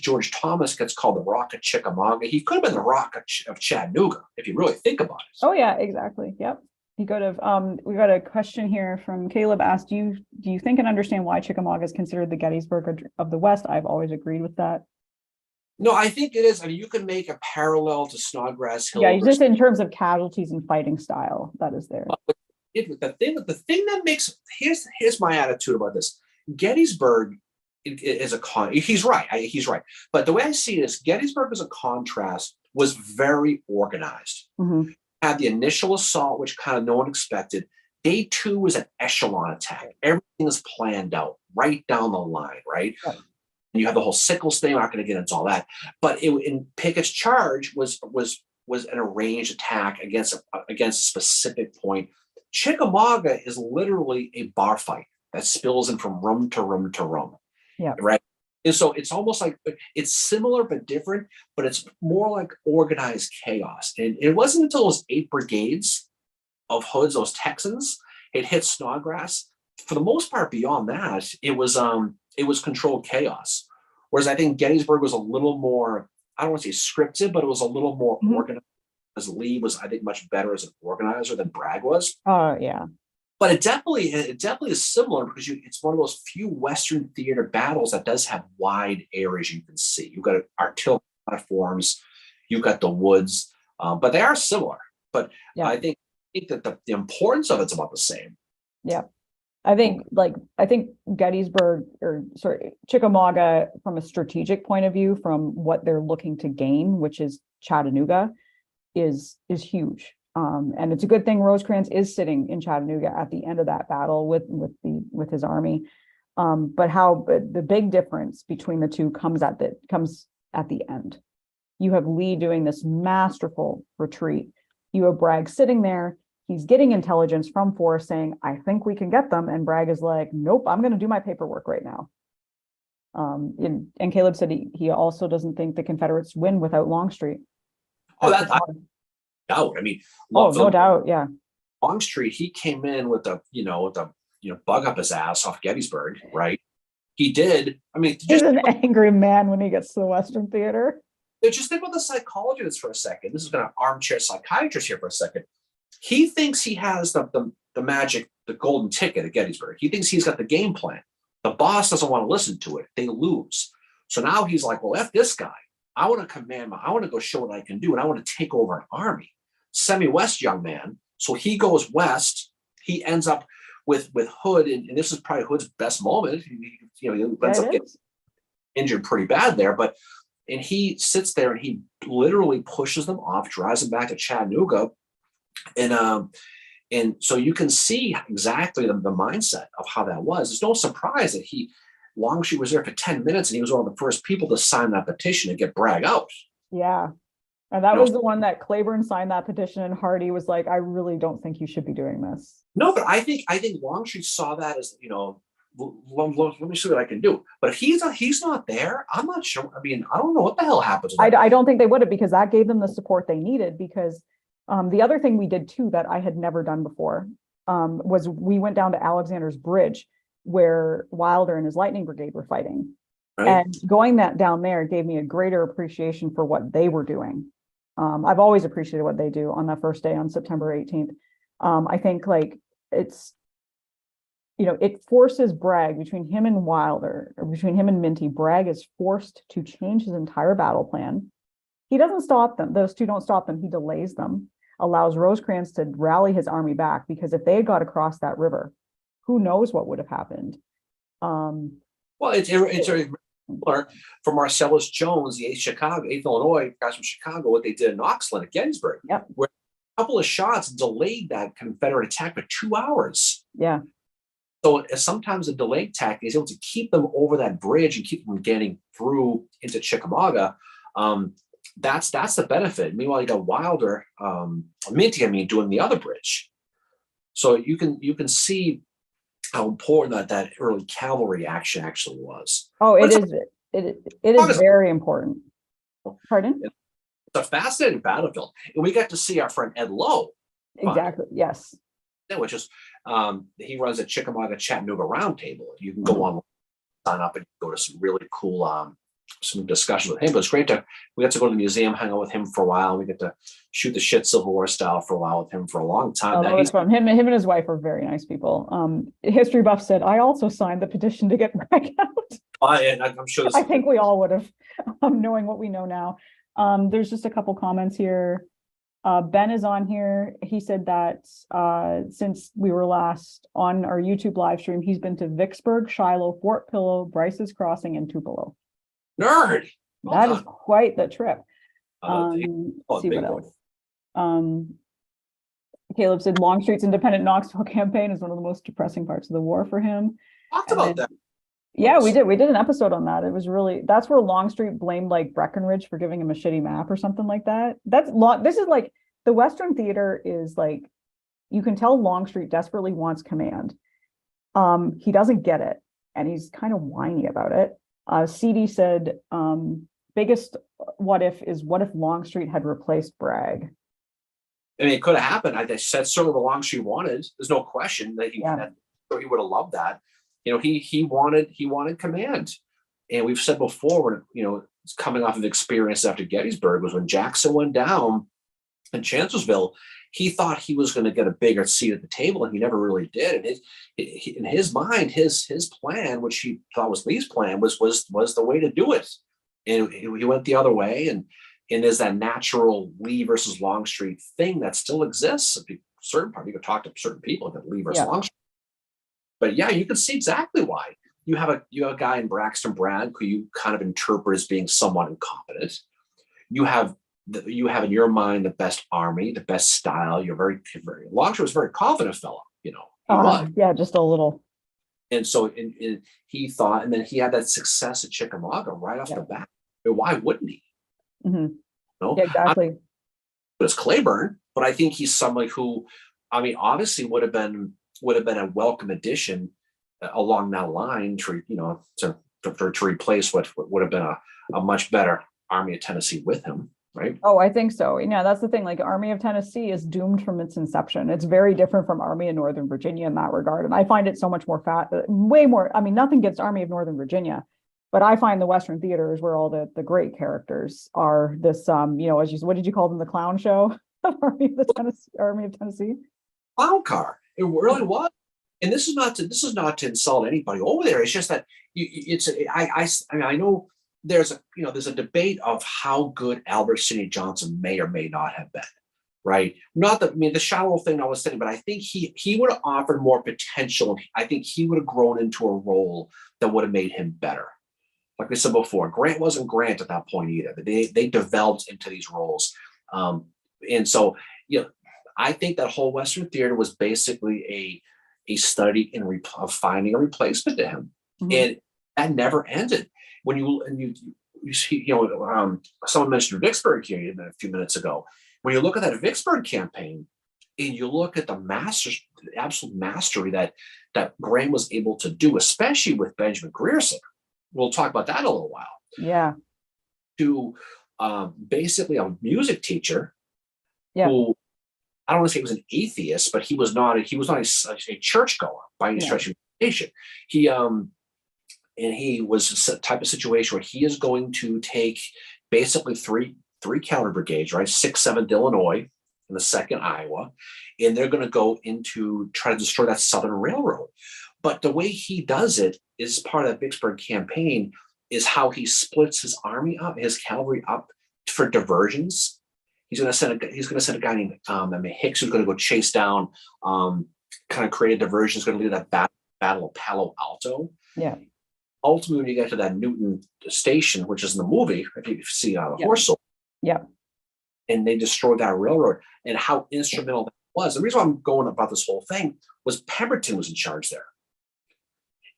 George Thomas gets called the Rock of Chickamauga, he could have been the Rock of Chattanooga if you really think about it. Oh yeah, exactly. Yep. You could have. We got a question here from Caleb asked, do you think and understand why Chickamauga is considered the Gettysburg of the West? I've always agreed with that. No, I think it is. I mean, you can make a parallel to Snodgrass Hill. Yeah, just in terms of casualties and fighting style, that is there. The thing that makes here's my attitude about this. Gettysburg is he's right. He's right. But the way I see it is Gettysburg as a contrast was very organized. Mm-hmm. Had the initial assault, which kind of no one expected. Day 2 was an echelon attack. Everything is planned out right down the line, right? And you have the whole Sickles thing. I'm not going to get into all that. But in Pickett's charge was an arranged attack against a specific point. Chickamauga is literally a bar fight that spills in from room to room to room. Yeah. Right. And so it's almost like it's similar but different, but it's more like organized chaos. And it wasn't until those 8 brigades of Hood's, those Texans, it hit Snodgrass. For the most part, beyond that, it was controlled chaos. Whereas I think Gettysburg was a little more, I don't want to say scripted, but it was a little more organized. As Lee was, I think, much better as an organizer than Bragg was. Oh yeah. But it definitely is similar because it's one of those few Western theater battles that does have wide areas you can see. You've got artillery platforms, you've got the woods, but they are similar. But I think that the importance of it's about the same. Yeah. I think Gettysburg Chickamauga from a strategic point of view, from what they're looking to gain, which is Chattanooga, is huge. And it's a good thing Rosecrans is sitting in Chattanooga at the end of that battle with his army. But the big difference between the two comes at the end. You have Lee doing this masterful retreat. You have Bragg sitting there. He's getting intelligence from Forrest saying, I think we can get them. And Bragg is like, nope, I'm going to do my paperwork right now. And Caleb said he also doesn't think the Confederates win without Longstreet. Oh, that's doubt. I mean, no doubt. Yeah. Longstreet, he came in with the bug up his ass off Gettysburg, right? He did. I mean, he's an angry man when he gets to the Western Theater. Just think about the psychology of this for a second. This is going to armchair psychiatrist here for a second. He thinks he has the magic, the golden ticket at Gettysburg. He thinks he's got the game plan. The boss doesn't want to listen to it. They lose. So now he's like, well, F this guy. I want to command. I want to go show what I can do, and I want to take over an army. Semi-West young man. So he goes west. He ends up with Hood, and this is probably Hood's best moment. He ends up getting injured pretty bad there, and he sits there and he literally pushes them off, drives them back to Chattanooga, and so you can see exactly the mindset of how that was. There's no surprise that Longstreet was there for 10 minutes, and he was one of the first people to sign that petition to get Bragg out. Yeah. And that was the one that Claiborne signed that petition, and Hardee was like, I really don't think you should be doing this. No, but I think Longstreet saw that as, let me see what I can do. But if he's not there, I'm not sure. I mean, I don't know what the hell happens. I don't think they would have, because that gave them the support they needed. Because the other thing we did too that I had never done before was we went down to Alexander's Bridge, where Wilder and his Lightning Brigade were fighting. right? And going that down there gave me a greater appreciation for what they were doing. I've always appreciated what they do on that first day on September 18th. I think like it's, it forces Bragg between him and Wilder, or between him and Minty. Bragg is forced to change his entire battle plan. He doesn't stop them. Those two don't stop them. He delays them, allows Rosecrans to rally his army back, because if they had got across that river, who knows what would have happened. Well, it's very similar for Marcellus Jones, the 8th Illinois guys from Chicago, what they did in Oxland at Gettysburg, Yep. where a couple of shots delayed that Confederate attack by 2 hours. Yeah. So sometimes a delayed tactic is able to keep them over that bridge and keep them getting through into Chickamauga. That's the benefit. Meanwhile, you got Wilder, Minty, doing the other bridge. So you can see how important that early cavalry action actually was. Oh, it is. It is very important. Pardon? It's a fascinating battlefield, and we got to see our friend Ed Lowe. Exactly. Yes. Which is he runs a Chickamauga Chattanooga Roundtable. You can go on, sign up, and go to some really cool some discussion with him. But it's great we got to go to the museum, hang out with him for a while. We get to shoot the shit Civil War style for a while with him for a long time. Oh, that's fun. Him and his wife are very nice people. History buff said, I also signed the petition to get Bragg out. And I'm sure I think we all would have, knowing what we know now. There's just a couple comments here. Ben is on here. He said that since we were last on our YouTube live stream, he's been to Vicksburg, Shiloh, Fort Pillow, Bryce's Crossing, and Tupelo. Nerd. That is quite the trip. See what else. Caleb said Longstreet's independent Knoxville campaign is one of the most depressing parts of the war for him. Talked about that. Yeah, we did an episode on that. It was really, that's where Longstreet blamed like Breckinridge for giving him a shitty map or something like that. This is like, the Western Theater is like, you can tell Longstreet desperately wants command. He doesn't get it, and he's kind of whiny about it. CD said, biggest what if Longstreet had replaced Bragg. It could have happened. I said certainly what Longstreet wanted. There's no question that he would have loved that. He wanted command. And we've said before, when coming off of experience after Gettysburg, was when Jackson went down in Chancellorsville, he thought he was going to get a bigger seat at the table, and he never really did. And in his mind, his plan, which he thought was Lee's plan, was the way to do it. And he went the other way. And there's that natural Lee versus Longstreet thing that still exists. Certain part, you could talk to certain people that Lee versus Longstreet. But yeah, you can see exactly why. You have a guy in Braxton Bragg who you kind of interpret as being somewhat incompetent. You have in your mind the best army, the best style. You're very Longstreet was a very confident fellow, he was. Yeah, just a little. And so he thought, and then he had that success at Chickamauga right off the bat. Why wouldn't he? Mm-hmm. Yeah, exactly. It's Claiborne, but I think he's somebody who, obviously would have been a welcome addition along that line to replace what would have been a much better Army of Tennessee with him. Right. Oh, I think so. Yeah, that's the thing. Like, Army of Tennessee is doomed from its inception. It's very different from Army of Northern Virginia in that regard. And I find it so much more way more. Nothing against Army of Northern Virginia, but I find the Western Theater is where all the great characters are. This, as you, what did you call them? The clown show? Army of Tennessee. Clown car. It really was. And this is not to insult anybody over there. It's just that I know. There's a debate of how good Albert Sidney Johnson may or may not have been, right? Not that, the Shiloh thing I was saying, but I think he would have offered more potential. I think he would have grown into a role that would have made him better. Like we said before, Grant wasn't Grant at that point either. They developed into these roles, and so I think that whole Western Theater was basically a study of finding a replacement to him, and that never ended. When you see, someone mentioned Vicksburg here a few minutes ago. When you look at that Vicksburg campaign, and you look at the absolute mastery that Grant was able to do, especially with Benjamin Grierson, we'll talk about that in a little while. Yeah. To basically a music teacher, who I don't want to say he was an atheist, but he was not a churchgoer by any stretch of the imagination. and he was a type of situation where he is going to take basically three counter brigades, right? 6th, 7th Illinois and the 2nd Iowa, and they're going to go into try to destroy that Southern Railroad. But the way he does it is part of that Vicksburg campaign is how he splits his army up, his cavalry up for diversions. He's going to send a guy named Hicks who's going to go chase down, kind of create a diversion. He's going to lead that battle of Palo Alto. Yeah. Ultimately, when you get to that Newton station, which is in the movie, if you see the horse soldier, and they destroyed that railroad, and how instrumental that was. The reason why I'm going about this whole thing was Pemberton was in charge there,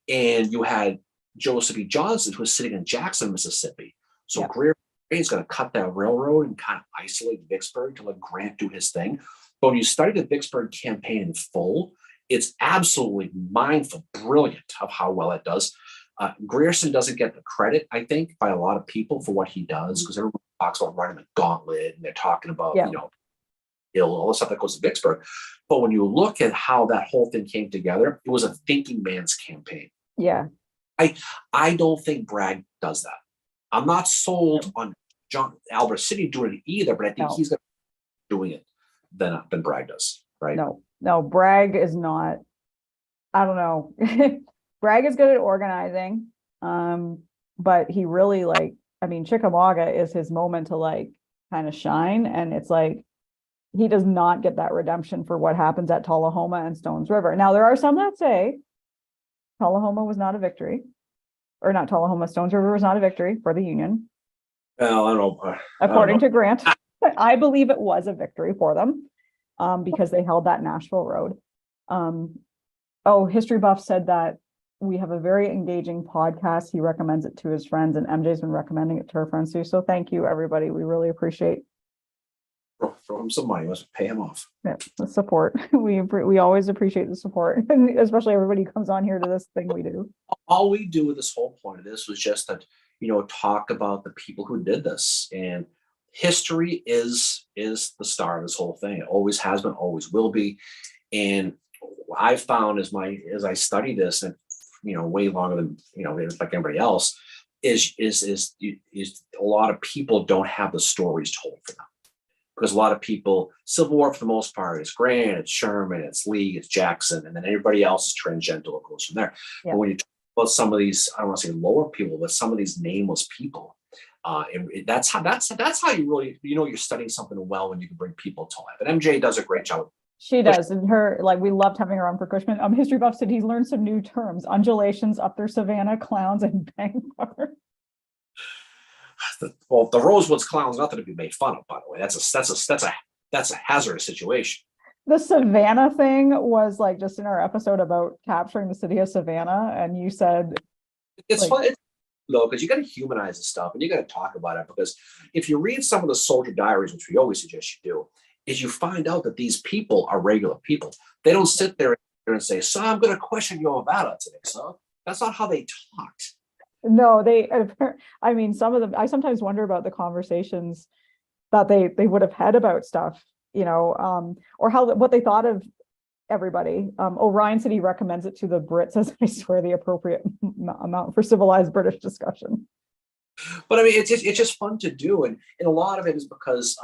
and you had Joseph E. Johnston, who was sitting in Jackson, Mississippi. So Greer is going to cut that railroad and kind of isolate Vicksburg to let Grant do his thing. But when you study the Vicksburg campaign in full, it's absolutely mindful, brilliant of how well it does. Grierson doesn't get the credit, I think, by a lot of people for what he does, because everyone talks about running the gauntlet and they're talking about, all the stuff that goes to Vicksburg. But when you look at how that whole thing came together, it was a thinking man's campaign. Yeah. I don't think Bragg does that. I'm not sold on Albert City doing it either, but I think he's going to be doing it than Bragg does, right? No, Bragg is not. I don't know. Bragg is good at organizing, but he really Chickamauga is his moment to kind of shine, and it's he does not get that redemption for what happens at Tullahoma and Stones River. Now there are some that say Tullahoma was not a victory, or not Tullahoma, Stones River was not a victory for the Union. Well, I don't know. According to Grant, I believe it was a victory for them, because they held that Nashville Road. History Buff said that we have a very engaging podcast. He recommends it to his friends, and MJ's been recommending it to her friends too. So thank you, everybody. We really appreciate. Throw him some money. Let's pay him off. Yeah, the support. We always appreciate the support, and especially everybody who comes on here to this thing we do. All we do with this whole point of this was just that, talk about the people who did this, and history is the star of this whole thing. It always has been, always will be. And I found as I study this, and way longer than like everybody else, is a lot of people don't have the stories told for them. Because a lot of people, Civil War for the most part, is Grant, it's Sherman, it's Lee, it's Jackson, and then everybody else is tangential. It goes from there. Yeah. But when you talk about some of these, I don't want to say lower people, but some of these nameless people, and that's how you really you're studying something well, when you can bring people to life. And MJ does a great job. She does, and we loved having her on for Cushman. History Buff said he's learned some new terms: undulations, up their Savannah, clowns, and Bangor. Well, the Rosewoods clowns, nothing to be made fun of, by the way. That's a hazardous situation. The Savannah thing was just in our episode about capturing the city of Savannah, and you said it's fun though, because you got to humanize the stuff and you got to talk about it. Because if you read some of the soldier diaries, which we always suggest you do, is you find out that these people are regular people. They don't sit there and say, "So I'm going to question you about it today." So that's not how they talked. No, some of them, I sometimes wonder about the conversations that they would have had about stuff, or what they thought of everybody. Orion said he recommends it to the Brits as, I swear, the appropriate amount for civilized British discussion. But it's just fun to do, and a lot of it is because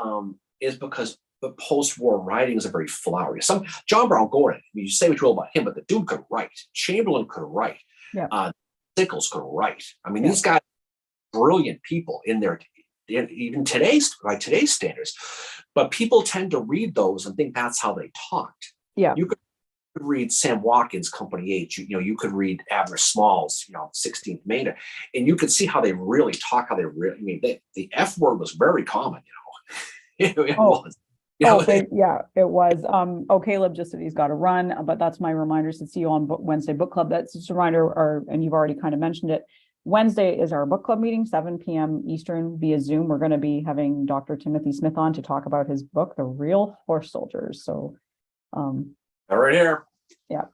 the post-war writings are very flowery. John Brown Gordon, you say what you will about him, but the dude could write. Chamberlain could write. Yeah. Sickles could write. These guys, brilliant people in there, even today's standards. But people tend to read those and think that's how they talked. Yeah. You could read Sam Watkins, Company H. You could read Abner Smalls, 16th Maine, and you could see how they really talk. How they really, the F word was very common. It was. It was. Caleb just said he's got to run, but that's my reminder to see you on Wednesday book club. That's just a reminder, and you've already kind of mentioned it. Wednesday is our book club meeting, 7 p.m. Eastern via Zoom. We're going to be having Dr. Timothy Smith on to talk about his book, The Real Horse Soldiers. So, right here. Yeah.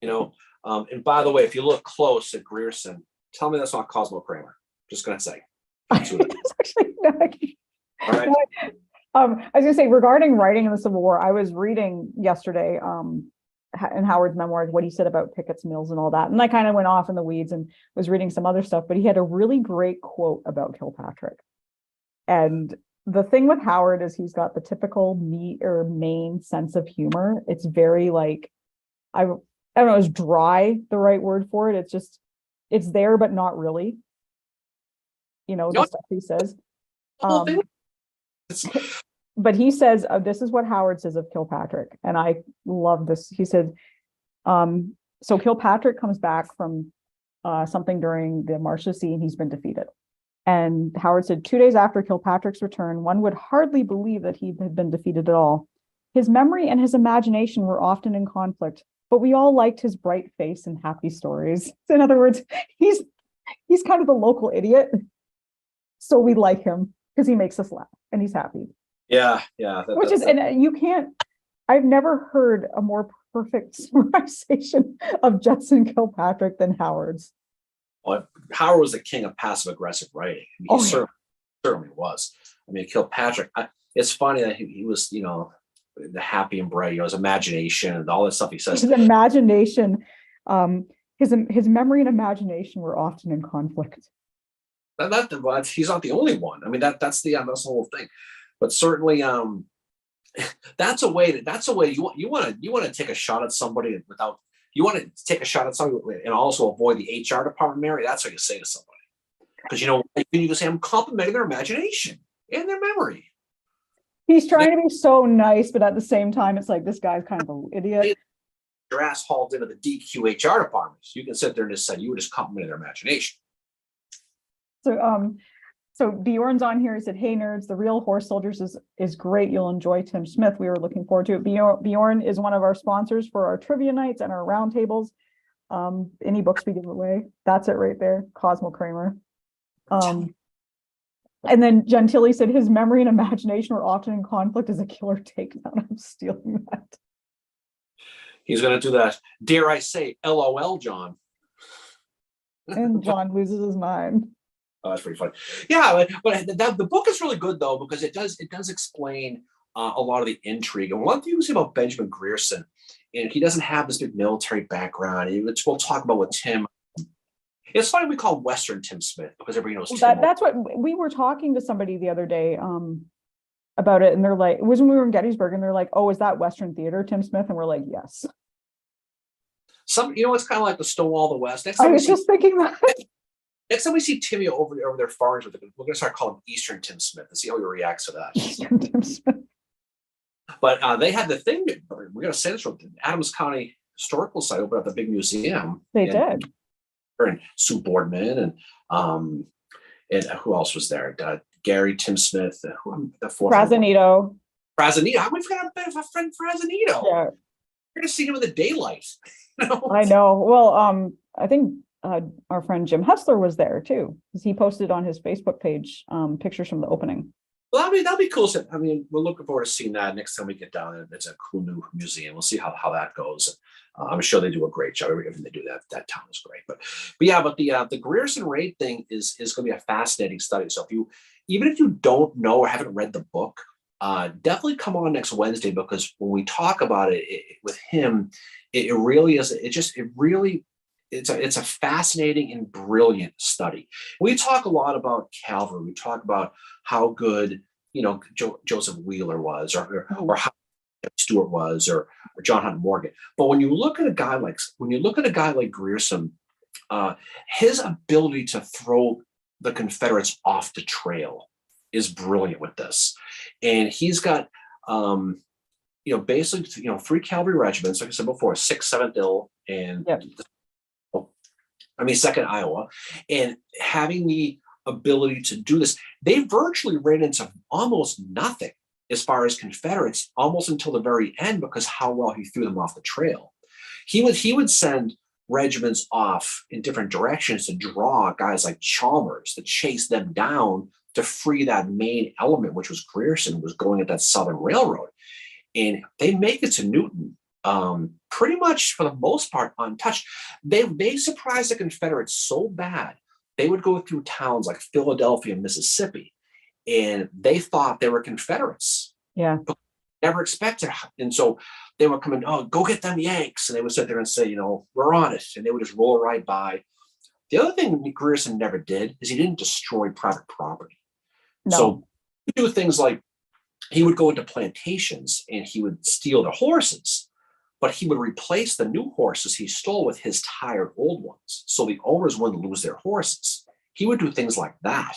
And by the way, if you look close at Grierson, tell me that's not Cosmo Kramer. Just going to say. Actually, no, all right. I was going to say, regarding writing in the Civil War, I was reading yesterday in Howard's memoirs, what he said about Pickett's Mills and all that. And I kind of went off in the weeds and was reading some other stuff, but he had a really great quote about Kilpatrick. And the thing with Howard is he's got the typical Maine sense of humor. It's very like, I don't know, is dry the right word for it? It's just, it's there, but not really. You know, the stuff he says. But he says, this is what Howard says of Kilpatrick. And I love this. He said, so Kilpatrick comes back from something during the March to the Sea, and he's been defeated. And Howard said, 2 days after Kilpatrick's return, one would hardly believe that he had been defeated at all. His memory and his imagination were often in conflict, but we all liked his bright face and happy stories. In other words, he's kind of the local idiot. So we like him because he makes us laugh and he's happy. Yeah. And you can't, I've never heard a more perfect summarization of Judson Kilpatrick than Howard's. Well, Howard was the king of passive aggressive writing. I mean, he certainly was. I mean, Kilpatrick, it's funny that he was, you know, the happy and bright, you know, his imagination and all that stuff he says. His imagination, his memory and imagination were often in conflict. He's not the only one. I mean, that's the whole thing. But certainly, that's a way you want to take a shot at somebody without. You want to take a shot at somebody and also avoid the HR department, Mary. That's what you say to somebody, because you know you can say, I'm complimenting their imagination and their memory. He's trying to be so nice, but at the same time, it's like, this guy's kind of an idiot. Your ass hauled into the DQ HR department. You can sit there and just say you were just complimenting their imagination. So Bjorn's on here. He said, "Hey nerds, the Real Horse Soldiers is great. You'll enjoy Tim Smith. We were looking forward to it." Bjorn is one of our sponsors for our trivia nights and our roundtables. Any books we give away, that's it right there. Cosmo Kramer. And then Gentili said his memory and imagination were often in conflict as a killer takedown. I'm stealing that. He's going to do that. Dare I say, LOL, John. And John loses his mind. Oh, that's pretty funny. Yeah, but the book is really good though, because it does explain a lot of the intrigue. And one thing you see about Benjamin Grierson, and he doesn't have this big military background. We'll talk about with Tim. It's funny we call him Western Tim Smith because everybody knows Tim. That's what we were talking to somebody the other day about it, and they're like, it was when we were in Gettysburg, and they're like, "Oh, is that Western Theater, Tim Smith?" And we're like, "Yes." It's kind of like the Stonewall of the West. I was just thinking that. Next time we see Timmy over their farms, we're going to start calling him Eastern Tim Smith and see how he reacts to that. Eastern Tim Smith. But they had the thing. We're going to say this: Adams County Historical Site opened up the big museum. They did. And Sue Boardman and who else was there? Gary Tim Smith. The fourth. Frazanito. How we forgot a friend Frazanito? Yeah. You're going to see him in the daylight. You know? I know. Well, I think our friend Jim Hessler was there too, because he posted on his Facebook page pictures from the opening. Well, I mean, that'll be cool. I mean, we're looking forward to seeing that next time we get down there. It's a cool new museum. We'll see how that goes. I'm sure they do a great job. Everything they do, that town is great. But the Grierson raid thing is going to be a fascinating study. So even if you don't know or haven't read the book, definitely come on next Wednesday, because when we talk about it with him, it really is. It's a fascinating and brilliant study. We talk a lot about Calvary. We talk about how good, Joseph Wheeler was, or how Stewart was, or John Hunt Morgan. But when you look at a guy like Grierson, his ability to throw the Confederates off the trail is brilliant with this. And he's got, basically, 3 cavalry regiments, like I said before, 6th, 7th Ill, and 2nd Iowa, and having the ability to do this. They virtually ran into almost nothing as far as Confederates almost until the very end, because how well he threw them off the trail. He would send regiments off in different directions to draw guys like Chalmers to chase them down to free that main element, which was Grierson, was going at that Southern Railroad. And they make it to Newton pretty much for the most part untouched. They surprised the Confederates so bad, they would go through towns like Philadelphia, Mississippi, and they thought they were Confederates. Yeah. never expected. And so they would come in, oh, go get them Yanks. And they would sit there and say, we're on it. And they would just roll right by. The other thing Grierson never did is he didn't destroy private property. No. So he would do things like he would go into plantations and he would steal the horses, but he would replace the new horses he stole with his tired old ones. So the owners wouldn't lose their horses. He would do things like that.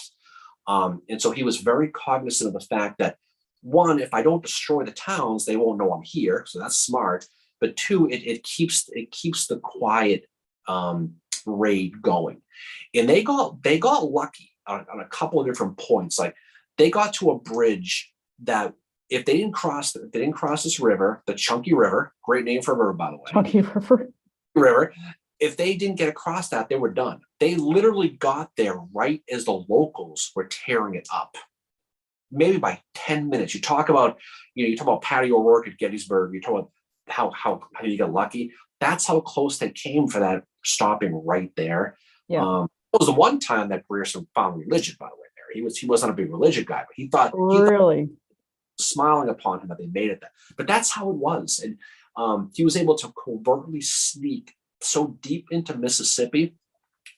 And so he was very cognizant of the fact that, one, if I don't destroy the towns, they won't know I'm here. So that's smart. But two, it keeps the quiet raid going. And they got lucky on a couple of different points. Like they got to a bridge that if they didn't cross this river, the Chunky River, great name for a river, by the way. Chunky River. If they didn't get across that, they were done. They literally got there right as the locals were tearing it up. Maybe by 10 minutes. You talk about Patty O'Rourke at Gettysburg. You talk about how you get lucky. That's how close they came for that stopping right there. Yeah. It was the one time that Grierson found religion, by the way. There, he wasn't a big religion guy, but he thought smiling upon him that they made it there. But that's how it was, and he was able to covertly sneak so deep into Mississippi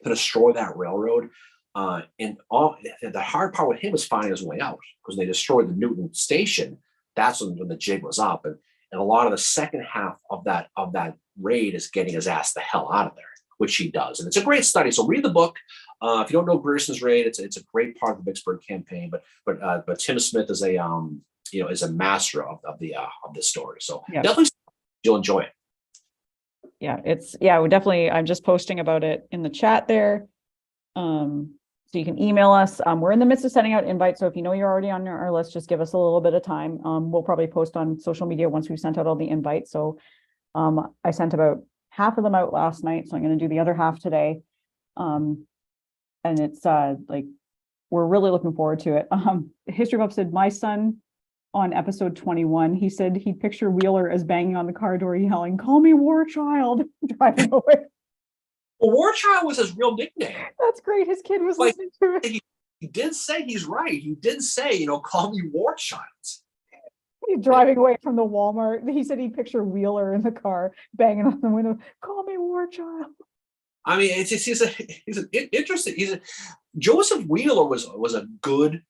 to destroy that railroad. And the hard part with him was finding his way out, because they destroyed the Newton station. That's when the jig was up, and a lot of the second half of that raid is getting his ass the hell out of there, which he does. And it's a great study. So read the book. If you don't know Grierson's raid, it's a great part of the Vicksburg campaign. But Tim Smith is a master of the story. So definitely you'll enjoy it. Yeah, we definitely. I'm just posting about it in the chat there. So you can email us. We're in the midst of sending out invites. So if you know you're already on our list, just give us a little bit of time. We'll probably post on social media once we've sent out all the invites. So I sent about half of them out last night. So I'm going to do the other half today. And it's we're really looking forward to it. History Buff said, my son on episode 21, he said he'd picture Wheeler as banging on the car door yelling, "Call me War Child," driving away. Well, War Child was his real nickname. That's great. His kid was listening to it. He did say, he's right. He did say, call me War Child. He's driving away from the Walmart. He said he'd picture Wheeler in the car banging on the window, "Call me War Child." I mean, he's an interesting. Joseph Wheeler was a good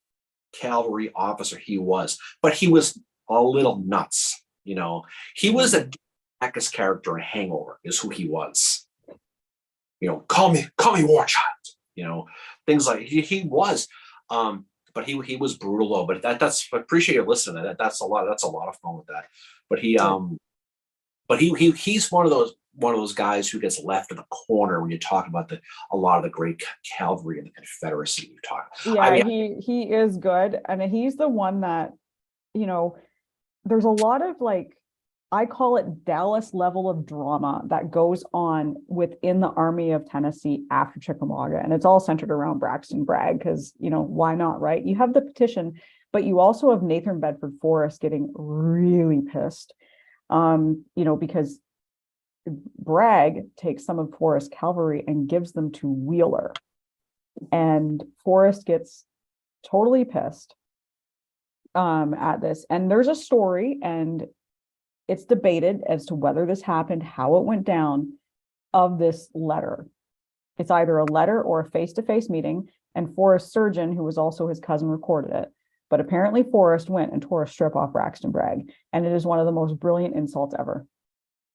cavalry officer. He was, but he was a little nuts. He was a Bacchus character in Hangover. Is who he was. Call me War Child. Things like he was. But he was brutal though. But that's I appreciate you listening. That's a lot of fun with that. But he's one of those guys who gets left in the corner when you talk about a lot of the great cavalry in the Confederacy. You talk. Yeah, he is good, and he's the one that there's a lot of I call it Dallas level of drama that goes on within the Army of Tennessee after Chickamauga. And it's all centered around Braxton Bragg because, why not, right? You have the petition, but you also have Nathan Bedford Forrest getting really pissed, because Bragg takes some of Forrest's cavalry and gives them to Wheeler. And Forrest gets totally pissed at this. And there's a story, and it's debated as to whether this happened, how it went down, of this letter. It's either a letter or a face-to-face meeting, and Forrest's surgeon, who was also his cousin, recorded it. But apparently Forrest went and tore a strip off Braxton Bragg, and it is one of the most brilliant insults ever.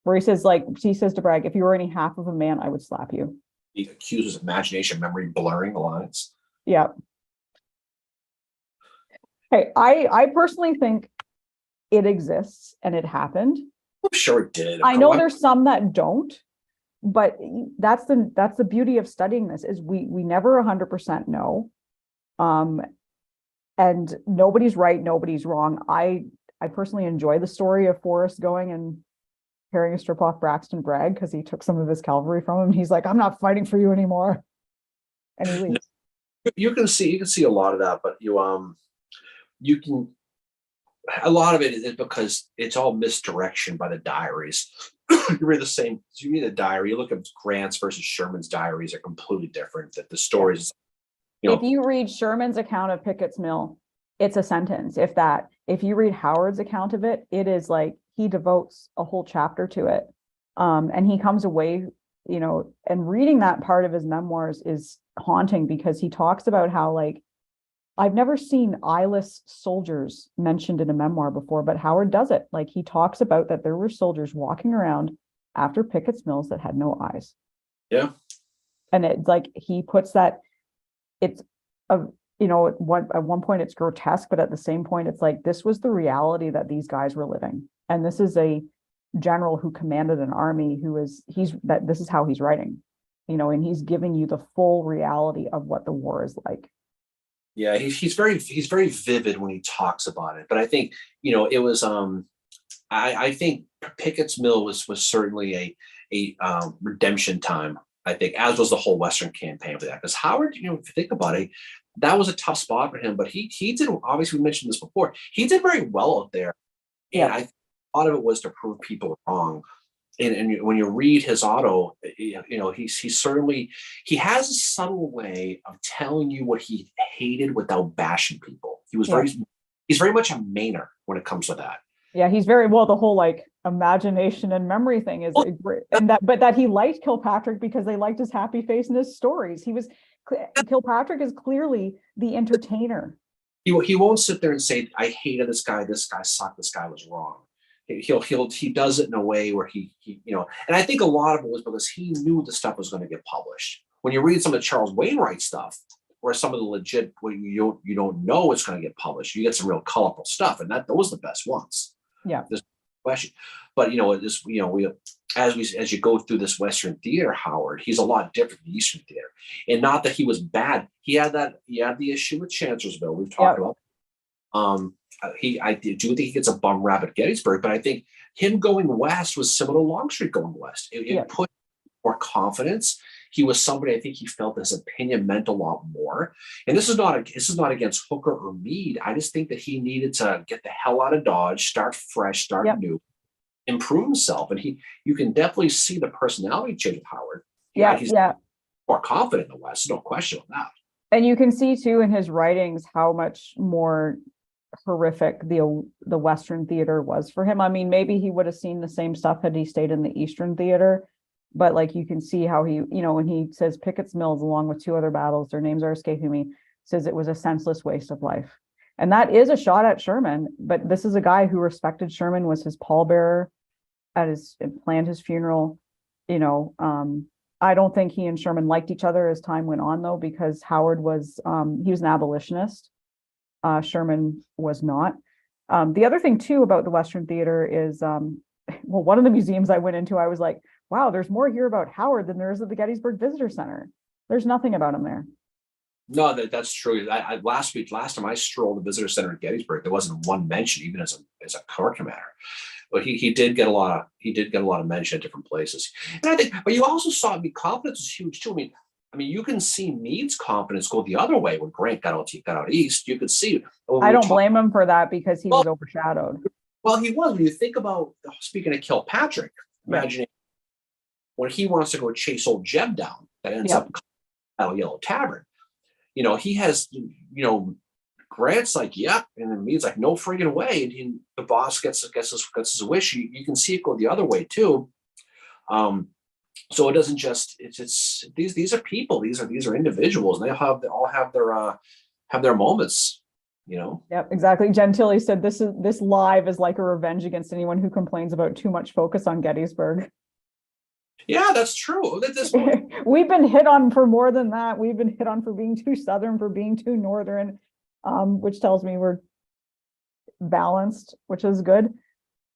Where he says to Bragg, "If you were any half of a man, I would slap you." He accuses imagination, memory blurring the lines. Yeah. Hey, I personally think it exists and it happened. I'm sure it did. I know there's some that don't, but that's the beauty of studying this is we never 100% know. And nobody's right, nobody's wrong. I personally enjoy the story of Forrest going and tearing a strip off Braxton Bragg because he took some of his cavalry from him. He's like, "I'm not fighting for you anymore," and he leaves. You can see a lot of that, but you can. A lot of it is because it's all misdirection by the diaries. You read the diary, you look at Grant's versus Sherman's diaries are completely different. That the stories, if you read Sherman's account of Pickett's Mill, it's a sentence, if that. if you read Howard's account of it, it is like he devotes a whole chapter to it. And he comes away, and reading that part of his memoirs is haunting because he talks about how, like, I've never seen eyeless soldiers mentioned in a memoir before, but Howard does it. Like, he talks about that there were soldiers walking around after Pickett's Mills that had no eyes. Yeah. And it's like, he puts that, it's a, at one point it's grotesque, but at the same point, it's like, this was the reality that these guys were living. And this is a general who commanded an army this is how he's writing, and he's giving you the full reality of what the war is like. Yeah, he's very vivid when he talks about it. But I think, it was I think Pickett's Mill was certainly a redemption time, I think, as was the whole Western campaign for that. Because Howard, if you think about it, that was a tough spot for him. But he did, obviously we mentioned this before, he did very well out there. And Yeah. I think a lot of it was to prove people wrong. And when you read his auto, he has a subtle way of telling you what he hated without bashing people. He's very much a Mainer when it comes to that. Yeah, he's very well. The whole like imagination and memory thing is great, and that he liked Kilpatrick because they liked his happy face and his stories. Kilpatrick is clearly the entertainer. He won't sit there and say, "I hated this guy. This guy sucked. This guy was wrong." He does it in a way where he and I think a lot of it was because he knew the stuff was going to get published. When you read some of the Charles Wainwright stuff, or some of the legit where you don't know it's going to get published, you get some real colorful stuff, and those are the best ones. Yeah, there's no question. But as you go through this Western theater, Howard, he's a lot different than Eastern theater, and not that he was bad. He had the issue with Chancellorsville we've talked about. I do think he gets a bum rap at Gettysburg, but I think him going west was similar to Longstreet going west. It put more confidence. He was somebody, I think he felt his opinion meant a lot more. And this is not against Hooker or Meade. I just think that he needed to get the hell out of Dodge, start fresh, start new, improve himself. And you can definitely see the personality change with Howard. He's more confident in the West, no question on that. And you can see too in his writings how much more horrific the Western theater was for him. I mean, maybe he would have seen the same stuff had he stayed in the Eastern theater, but like you can see how he, when he says Pickett's Mills along with two other battles, their names are escaping me, says it was a senseless waste of life. And that is a shot at Sherman, but this is a guy who respected Sherman, was his pallbearer planned his funeral. I don't think he and Sherman liked each other as time went on, though, because Howard was he was an abolitionist. Sherman was not. The other thing too about the Western theater is, one of the museums I went into, I was like, wow, there's more here about Howard than there is at the Gettysburg Visitor Center. There's nothing about him there. No, that's true. Last time I strolled the Visitor Center at Gettysburg, there wasn't one mention, even as a corps commander. But he did get a lot of mention at different places. And I think, but you also saw, confidence was huge too. I mean, you can see Meade's confidence go the other way when Grant got out east. You could see. I don't blame him for that because he was overshadowed. Well, he was. When you think about, speaking of Kilpatrick, imagining when he wants to go chase old Jeb down, that ends up at Yellow Tavern. He has, Grant's like, yeah, and then Meade's like, no friggin' way. And the boss gets his wish. You can see it go the other way too. So it doesn't just it's these are people, these are individuals, and they all have their moments, Yep, exactly. Gentili said this live is like a revenge against anyone who complains about too much focus on Gettysburg. Yeah, that's true. We've been hit on for more than that. We've been hit on for being too Southern, for being too Northern, which tells me we're balanced, which is good.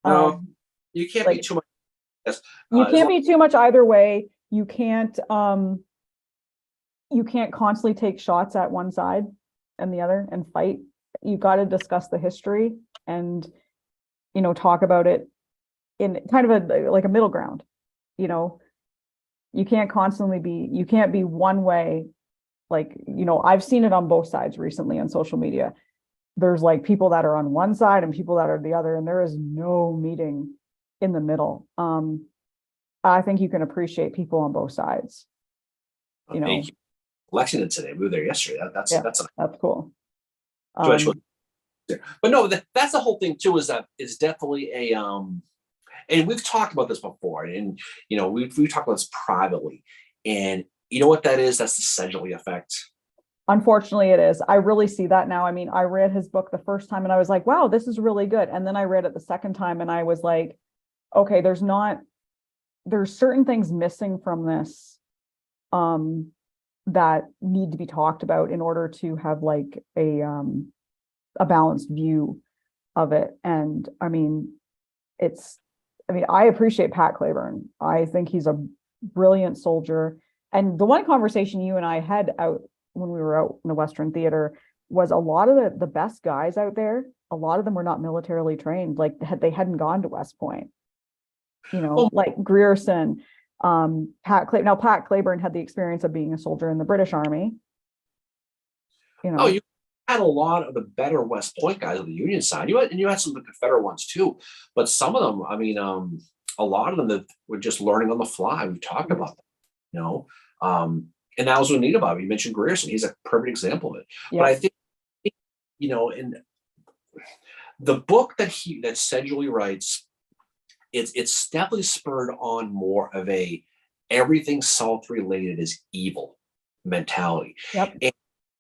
No, you can't be too much. You can't be too much either way. You can't constantly take shots at one side and the other and fight. You got to discuss the history and talk about it in kind of a middle ground. You can't be one way. I've seen it on both sides recently on social media. There's like people that are on one side and people that are the other, and there is no meeting in the middle. I think you can appreciate people on both sides. Lexington today, we were there yesterday. That's cool. But no, that's the whole thing too, is that it's definitely a and we've talked about this before, and we've talked about this privately, and you know what that is? That's the Sedgley effect. Unfortunately, it is. I really see that now. I mean, I read his book the first time and I was like, wow, this is really good. And then I read it the second time and I was like, okay, there's certain things missing from this that need to be talked about in order to have like a balanced view of it. And I mean, I appreciate Pat Claiborne. I think he's a brilliant soldier. And the one conversation you and I had out when we were out in the Western Theater was a lot of the best guys out there, a lot of them were not militarily trained, like they hadn't gone to West Point, like Grierson, Pat Claiborne had the experience of being a soldier in the British Army. You had a lot of the better West Point guys on the Union side. You had some of the Confederate ones too, but some of them, I mean, a lot of them that were just learning on the fly. We've talked about that, and that was what neat about it. You mentioned Grierson; he's a perfect example of it. But I think, in the book that Sedgley writes, it's definitely spurred on more of a everything South related is evil mentality. Yep. And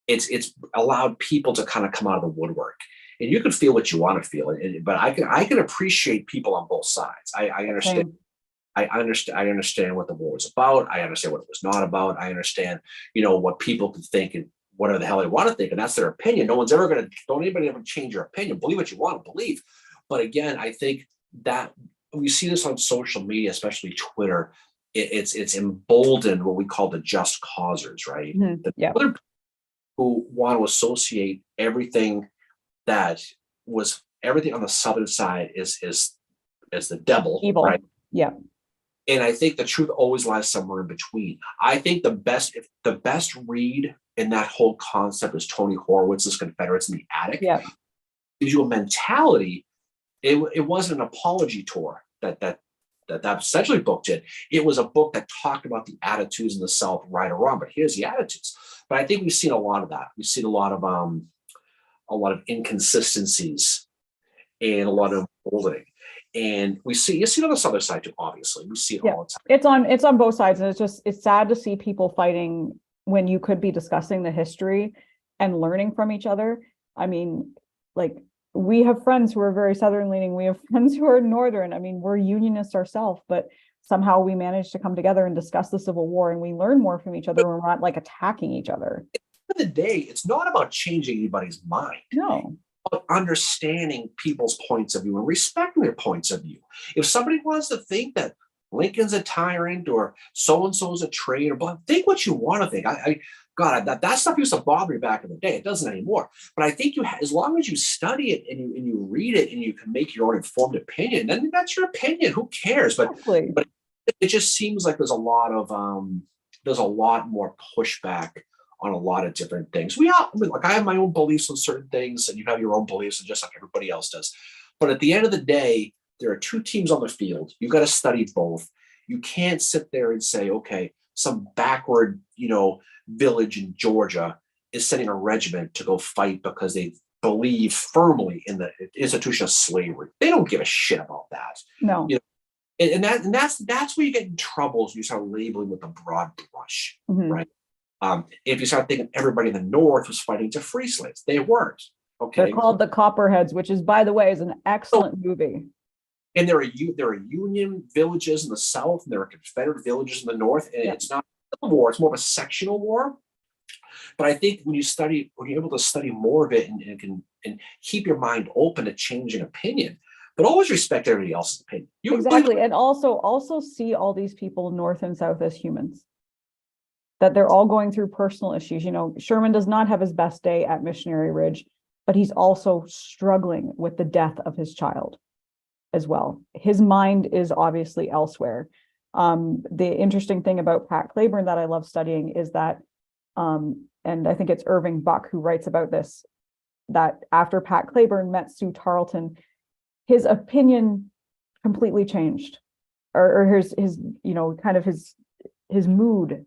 it's allowed people to kind of come out of the woodwork, and you can feel what you want to feel, but I can appreciate people on both sides. I understand. Same. I understand what the war was about. I understand what it was not about. I understand, what people can think and whatever the hell they want to think, and that's their opinion. Don't anybody ever change your opinion. Believe what you want to believe. But again, I think that we see this on social media, especially Twitter. It's emboldened what we call the just causers, right? Mm-hmm. Yeah. Other who want to associate everything on the Southern side is the devil, evil, right? Yeah. And I think the truth always lies somewhere in between. I think the best read in that whole concept is Tony Horwitz's Confederates in the Attic. Yeah. Gives you a mentality. It wasn't an apology tour that essentially book did. It was a book that talked about the attitudes in the South, right or wrong. But here's the attitudes. But I think we've seen a lot of that. We've seen a lot of inconsistencies and a lot of bullying. And you see it on the Southern side too, obviously. We see it all the time. It's on both sides. And it's sad to see people fighting when you could be discussing the history and learning from each other. I mean, like, we have friends who are very Southern leaning. We have friends who are Northern. I mean, we're Unionists ourselves, but somehow we managed to come together and discuss the Civil War, and we learn more from each other when we're not like attacking each other. At the end of the day, it's not about changing anybody's mind. No. Understanding people's points of view and respecting their points of view. If somebody wants to think that Lincoln's a tyrant or so-and-so is a traitor, but think what you want to think. That stuff used to bother me back in the day. It doesn't anymore. But I think as long as you study it and you read it and you can make your own informed opinion, then that's your opinion. Who cares? But it just seems like there's a lot more pushback on a lot of different things. I have my own beliefs on certain things, and you have your own beliefs, and just like everybody else does. But at the end of the day, there are two teams on the field. You've got to study both. You can't sit there and say, okay, some backward, village in Georgia is sending a regiment to go fight because they believe firmly in the institution of slavery. They don't give a shit about that. No. And that's where you get in trouble, is you start labeling with a broad brush, mm-hmm. right? If you start thinking everybody in the North was fighting to free slaves, they weren't. Okay, they're called the Copperheads, which is, by the way, is an excellent movie. And there are Union villages in the South, and there are Confederate villages in the North, and it's not a war; it's more of a sectional war. But I think when you're able to study more of it and keep your mind open to changing opinion, but always respect everybody else's opinion. Exactly, and also see all these people, North and South, as humans. That they're all going through personal issues. Sherman does not have his best day at Missionary Ridge, but he's also struggling with the death of his child as well. His mind is obviously elsewhere. The interesting thing about Pat Claiborne that I love studying is that, and I think it's Irving Buck who writes about this, that after Pat Claiborne met Sue Tarleton, his opinion completely changed, or his kind of his mood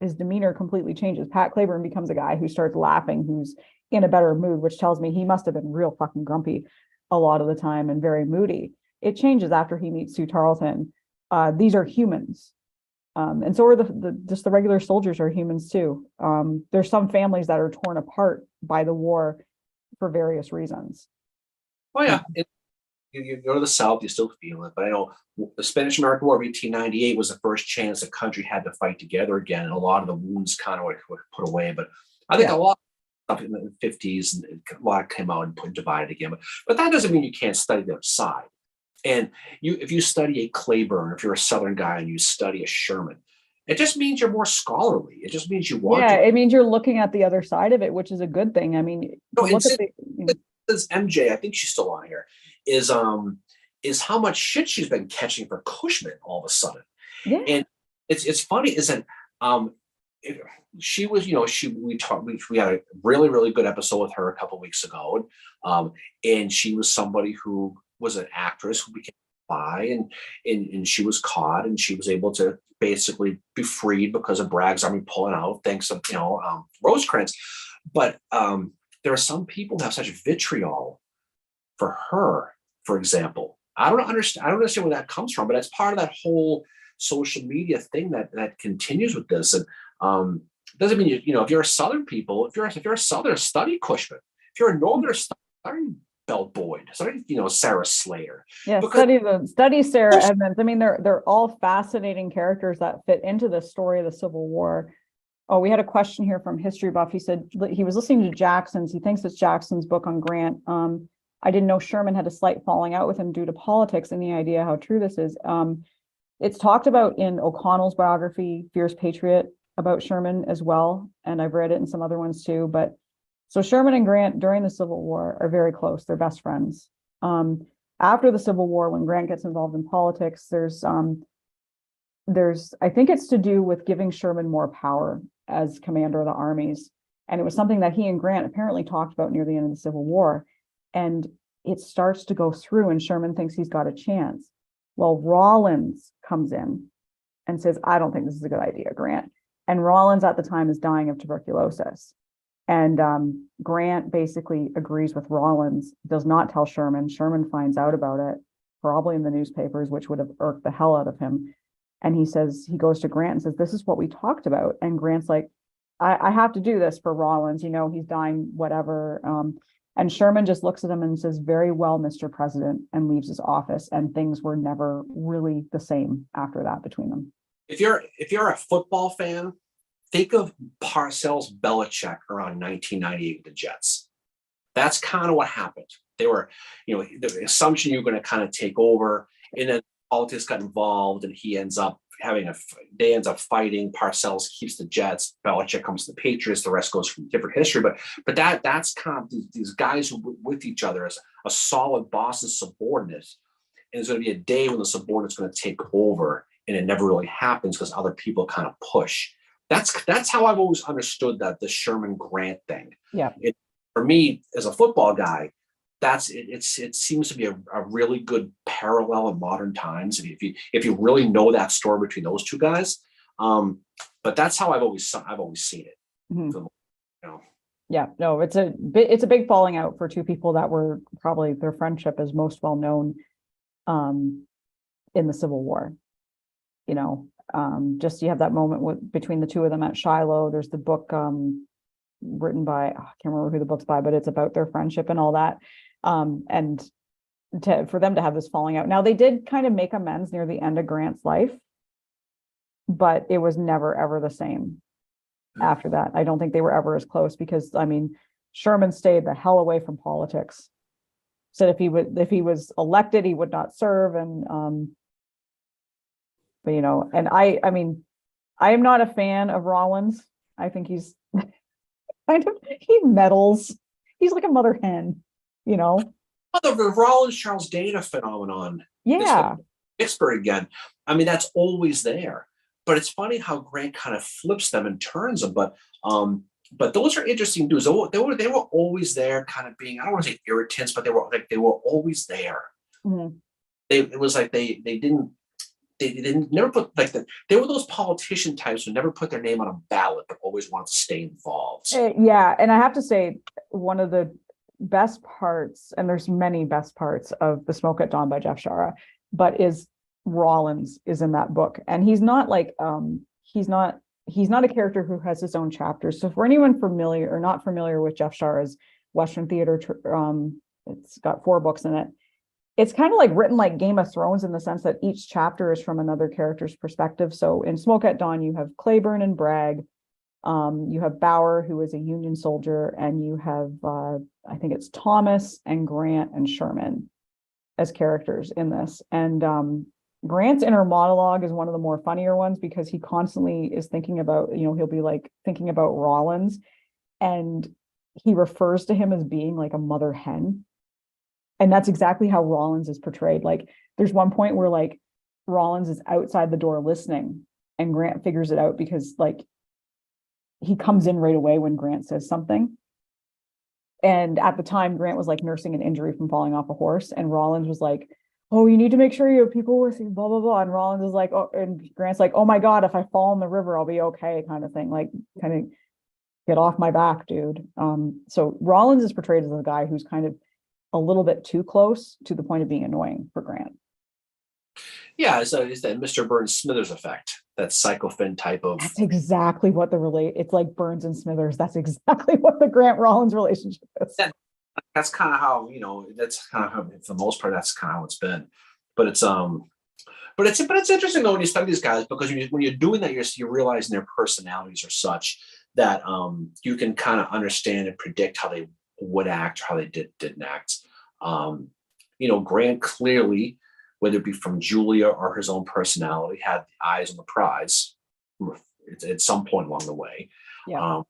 his demeanor completely changes. Pat Claiborne becomes a guy who starts laughing, who's in a better mood, which tells me he must have been real fucking grumpy a lot of the time and very moody. It changes after he meets Sue Tarleton. These are humans. And so are just the regular soldiers are humans too. There's some families that are torn apart by the war for various reasons. Oh yeah. You go to the South, you still feel it. But I know the Spanish-American War of 1898 was the first chance the country had to fight together again, and a lot of the wounds kind of were put away. But I think a lot of stuff in the 50s and a lot came out and put divided again. But that doesn't mean you can't study the other side. And if you study a Claiborne, if you're a Southern guy and you study a Sherman, it just means you're more scholarly. It just means you want to. It means you're looking at the other side of it, which is a good thing. I mean, this MJ, I think she's still on here, is how much shit she's been catching for Cushman all of a sudden. Yeah. And it's funny is that she was, we had a really, really good episode with her a couple of weeks ago. And she was somebody who was an actress who became bi, and she was caught, and she was able to basically be freed because of Bragg's army pulling out, thanks to Rosecrans. But there are some people who have such vitriol for her, for example. I don't understand where that comes from, but that's part of that whole social media thing that continues with this. And doesn't mean if you're a Southern people, if you're a Southern, study Cushman. If you're a Northern, study Belle Boyd, study Sarah Slater. Yeah, study Sarah Edmonds. I mean, they're all fascinating characters that fit into the story of the Civil War. Oh, we had a question here from History Buff. He said he was listening to Jackson's. He thinks it's Jackson's book on Grant. I didn't know Sherman had a slight falling out with him due to politics. Any idea how true this is? It's talked about in O'Connell's biography, Fierce Patriot, about Sherman as well. And I've read it in some other ones too. But so Sherman and Grant during the Civil War are very close. They're best friends. After the Civil War, when Grant gets involved in politics, there's I think it's to do with giving Sherman more power as commander of the armies. And it was something that he and Grant apparently talked about near the end of the Civil War. And it starts to go through, and Sherman thinks he's got a chance. Well, Rawlins comes in and says, I don't think this is a good idea, Grant. And Rawlins at the time is dying of tuberculosis. And Grant basically agrees with Rawlins, does not tell Sherman. Sherman finds out about it, probably in the newspapers, which would have irked the hell out of him. And he goes to Grant and says, this is what we talked about. And Grant's like, I have to do this for Rawlins, he's dying, whatever. And Sherman just looks at him and says, very well, Mr. President, and leaves his office. And things were never really the same after that between them. If you're a football fan, think of Parcells Belichick around 1998 with the Jets. That's kind of what happened. They were, the assumption you're going to kind of take over, and then politics got involved, and he ends up they ends up fighting. Parcells keeps the Jets. Belichick comes to the Patriots. The rest goes from different history. But that's kind of these guys who with each other as a solid boss and subordinate. And there's going to be a day when the subordinate's going to take over, and it never really happens because other people kind of push. That's how I've always understood that the Sherman Grant thing. Yeah. For me, as a football guy, it seems to be a really good parallel in modern times if you really know that story between those two guys. But that's how I've always seen it. Mm-hmm. Yeah, no, it's a big falling out for two people that were probably their friendship is most well known in the Civil War. Just you have that moment between the two of them at Shiloh. There's the book written by, I can't remember who the book's by, but it's about their friendship and all that. And for them to have this falling out. Now they did kind of make amends near the end of Grant's life, but it was never ever the same after that. I don't think they were ever as close because Sherman stayed the hell away from politics. Said if he was elected, he would not serve. And and I am not a fan of Rawlins. I think he's he meddles. He's like a mother hen, The Rollins Charles Dana phenomenon. Yeah. Vicksburg again. That's always there. But it's funny how Grant kind of flips them and turns them. But those are interesting dudes. They were always there, kind of being, I don't want to say irritants, but they were always there. Mm-hmm. It was like they didn't. they never put like they were those politician types who never put their name on a ballot, but always wanted to stay involved. Yeah, and I have to say, one of the best parts, and there's many best parts of The Smoke at Dawn by Jeff Shaara, but is Rollins is in that book, and he's not like he's not a character who has his own chapters. So for anyone familiar or not familiar with Jeff Shaara's Western theater, it's got 4 books in it. It's kind of like written like Game of Thrones in the sense that each chapter is from another character's perspective. So in Smoke at Dawn, you have Clayburn and Bragg. You have Bauer, who is a Union soldier, and you have, I think it's Thomas and Grant and Sherman as characters in this. And Grant's inner monologue is one of the more funnier ones because he constantly is thinking about, he'll be like thinking about Rollins, and he refers to him as being like a mother hen. And that's exactly how Rollins is portrayed. Like there's one point where like Rollins is outside the door listening, and Grant figures it out because like he comes in right away when Grant says something. And at the time, Grant was like nursing an injury from falling off a horse. And Rollins was like, oh, you need to make sure you have people with you, blah, blah, blah. And Rollins is like, oh, and Grant's like, oh my God, if I fall in the river, I'll be okay, kind of thing. Like, kind of get off my back, dude. So Rollins is portrayed as a guy who's kind of a little bit too close to the point of being annoying for Grant. Yeah, it's that Mr. Burns Smithers effect, that Psycho-Finn type of. That's exactly what it's like Burns and Smithers. That's exactly what the Grant Rollins relationship is. That's kind of how, that's kind of how, for the most part, that's kind of how it's been. But it's it's interesting though when you study these guys, because when you're doing that, you're realizing their personalities are such that you can kind of understand and predict how they would act or how they didn't act. Grant clearly, whether it be from Julia or his own personality, had eyes on the prize at some point along the way. Yeah.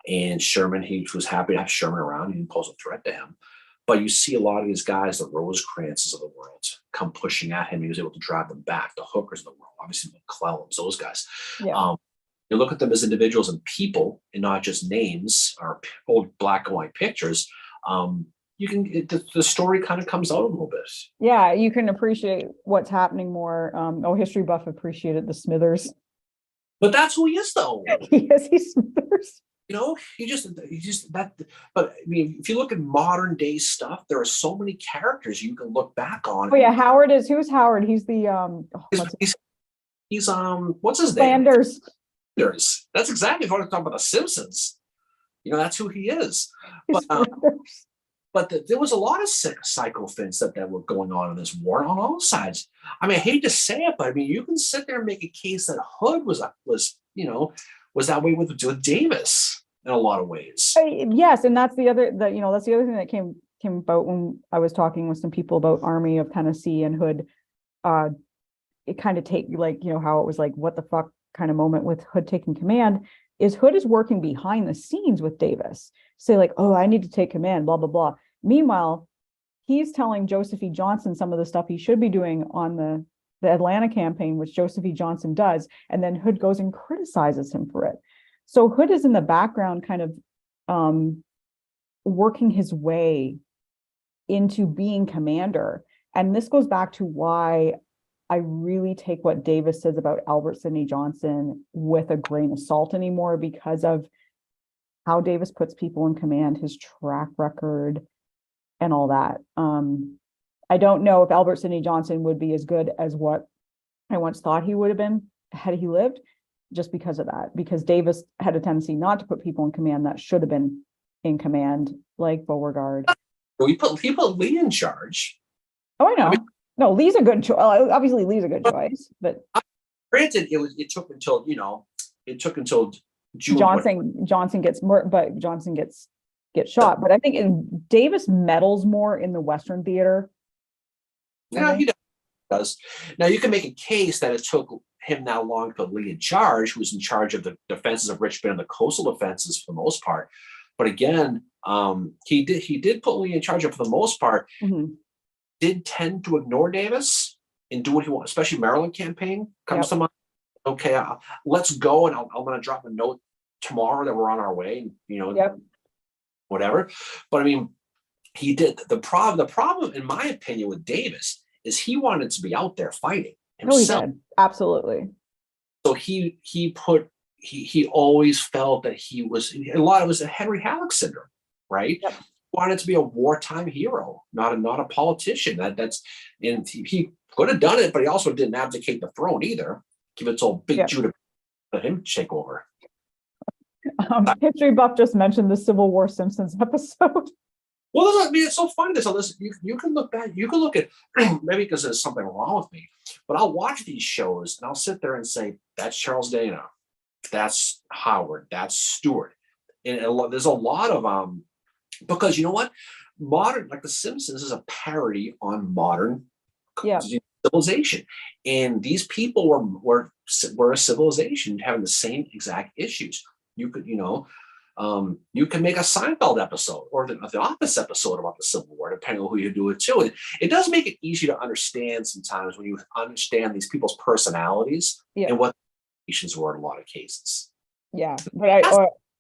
And Sherman, he was happy to have Sherman around. He didn't pose a threat to him. But you see a lot of these guys, the Rosecrances of the world, come pushing at him. He was able to drive them back. The Hookers of the world, obviously McClellan's, those guys. Yeah. You look at them as individuals and people, and not just names or old black and white pictures. The story kind of comes out a little bit. Yeah, you can appreciate what's happening more. History buff appreciated the Smithers. But that's who he is, though. Yes, he's Smithers. He just that. But I mean, if you look at modern day stuff, there are so many characters you can look back on. Oh yeah, who's Howard? He's the he's what's his name? Flanders. That's exactly what I'm talking about. The Simpsons. That's who he is. But there was a lot of Psycho-Finns that were going on in this war on all sides. I mean, I hate to say it, but I mean, you can sit there and make a case that Hood was that way with Davis in a lot of ways. Yes, and that's the other thing that came about when I was talking with some people about Army of Tennessee and Hood. It kind of how it was like, what the fuck kind of moment with Hood taking command. Hood is working behind the scenes with Davis, say like, oh, I need to take command, blah, blah, blah. Meanwhile, he's telling Joseph E. Johnson some of the stuff he should be doing on the Atlanta campaign, which Joseph E. Johnson does. And then Hood goes and criticizes him for it. So Hood is in the background kind of working his way into being commander. And this goes back to why I really take what Davis says about Albert Sidney Johnson with a grain of salt anymore, because of how Davis puts people in command, his track record, and all that. I don't know if Albert Sidney Johnson would be as good as what I once thought he would have been had he lived, just because of that. Because Davis had a tendency not to put people in command that should have been in command, like Beauregard. He put Lee in charge. Oh, I know. No, Lee's a good choice. Obviously, Lee's a good choice, but granted, it took until June. Johnson gets more, but Johnson gets shot. But I think Davis meddles more in the Western theater. Yeah, he does. Now you can make a case that it took him that long to put Lee in charge, who was in charge of the defenses of Richmond and the coastal defenses for the most part. But again, he did put Lee in charge of for the most part. Mm-hmm. Did tend to ignore Davis and do what he wants, especially Maryland campaign comes to mind. Okay, let's go, and I'm going to drop a note tomorrow that we're on our way, whatever. But I mean, he did. The problem, in my opinion, with Davis is he wanted to be out there fighting No, he himself. did. Absolutely. So he always felt that he was a lot of it was a Henry Halleck syndrome, right? Yep. Wanted to be a wartime hero, not a politician. And he could have done it, but he also didn't abdicate the throne either. Give it to old Big Yep. Judah, let him take over. History buff just mentioned the Civil War Simpsons episode. Well, I mean, it's so funny. So listen, you can look back, you can look at maybe because there's something wrong with me, but I'll watch these shows and I'll sit there and say, that's Charles Dana, that's Howard, that's Stewart. And there's a lot of because you know what? Modern, like The Simpsons is a parody on modern Yeah. civilization. And these people were a civilization having the same exact issues. You could, you can make a Seinfeld episode or the Office episode about the Civil War, depending on who you do it to. And it does make it easy to understand sometimes when you understand these people's personalities and what the issues were in a lot of cases. Yeah, but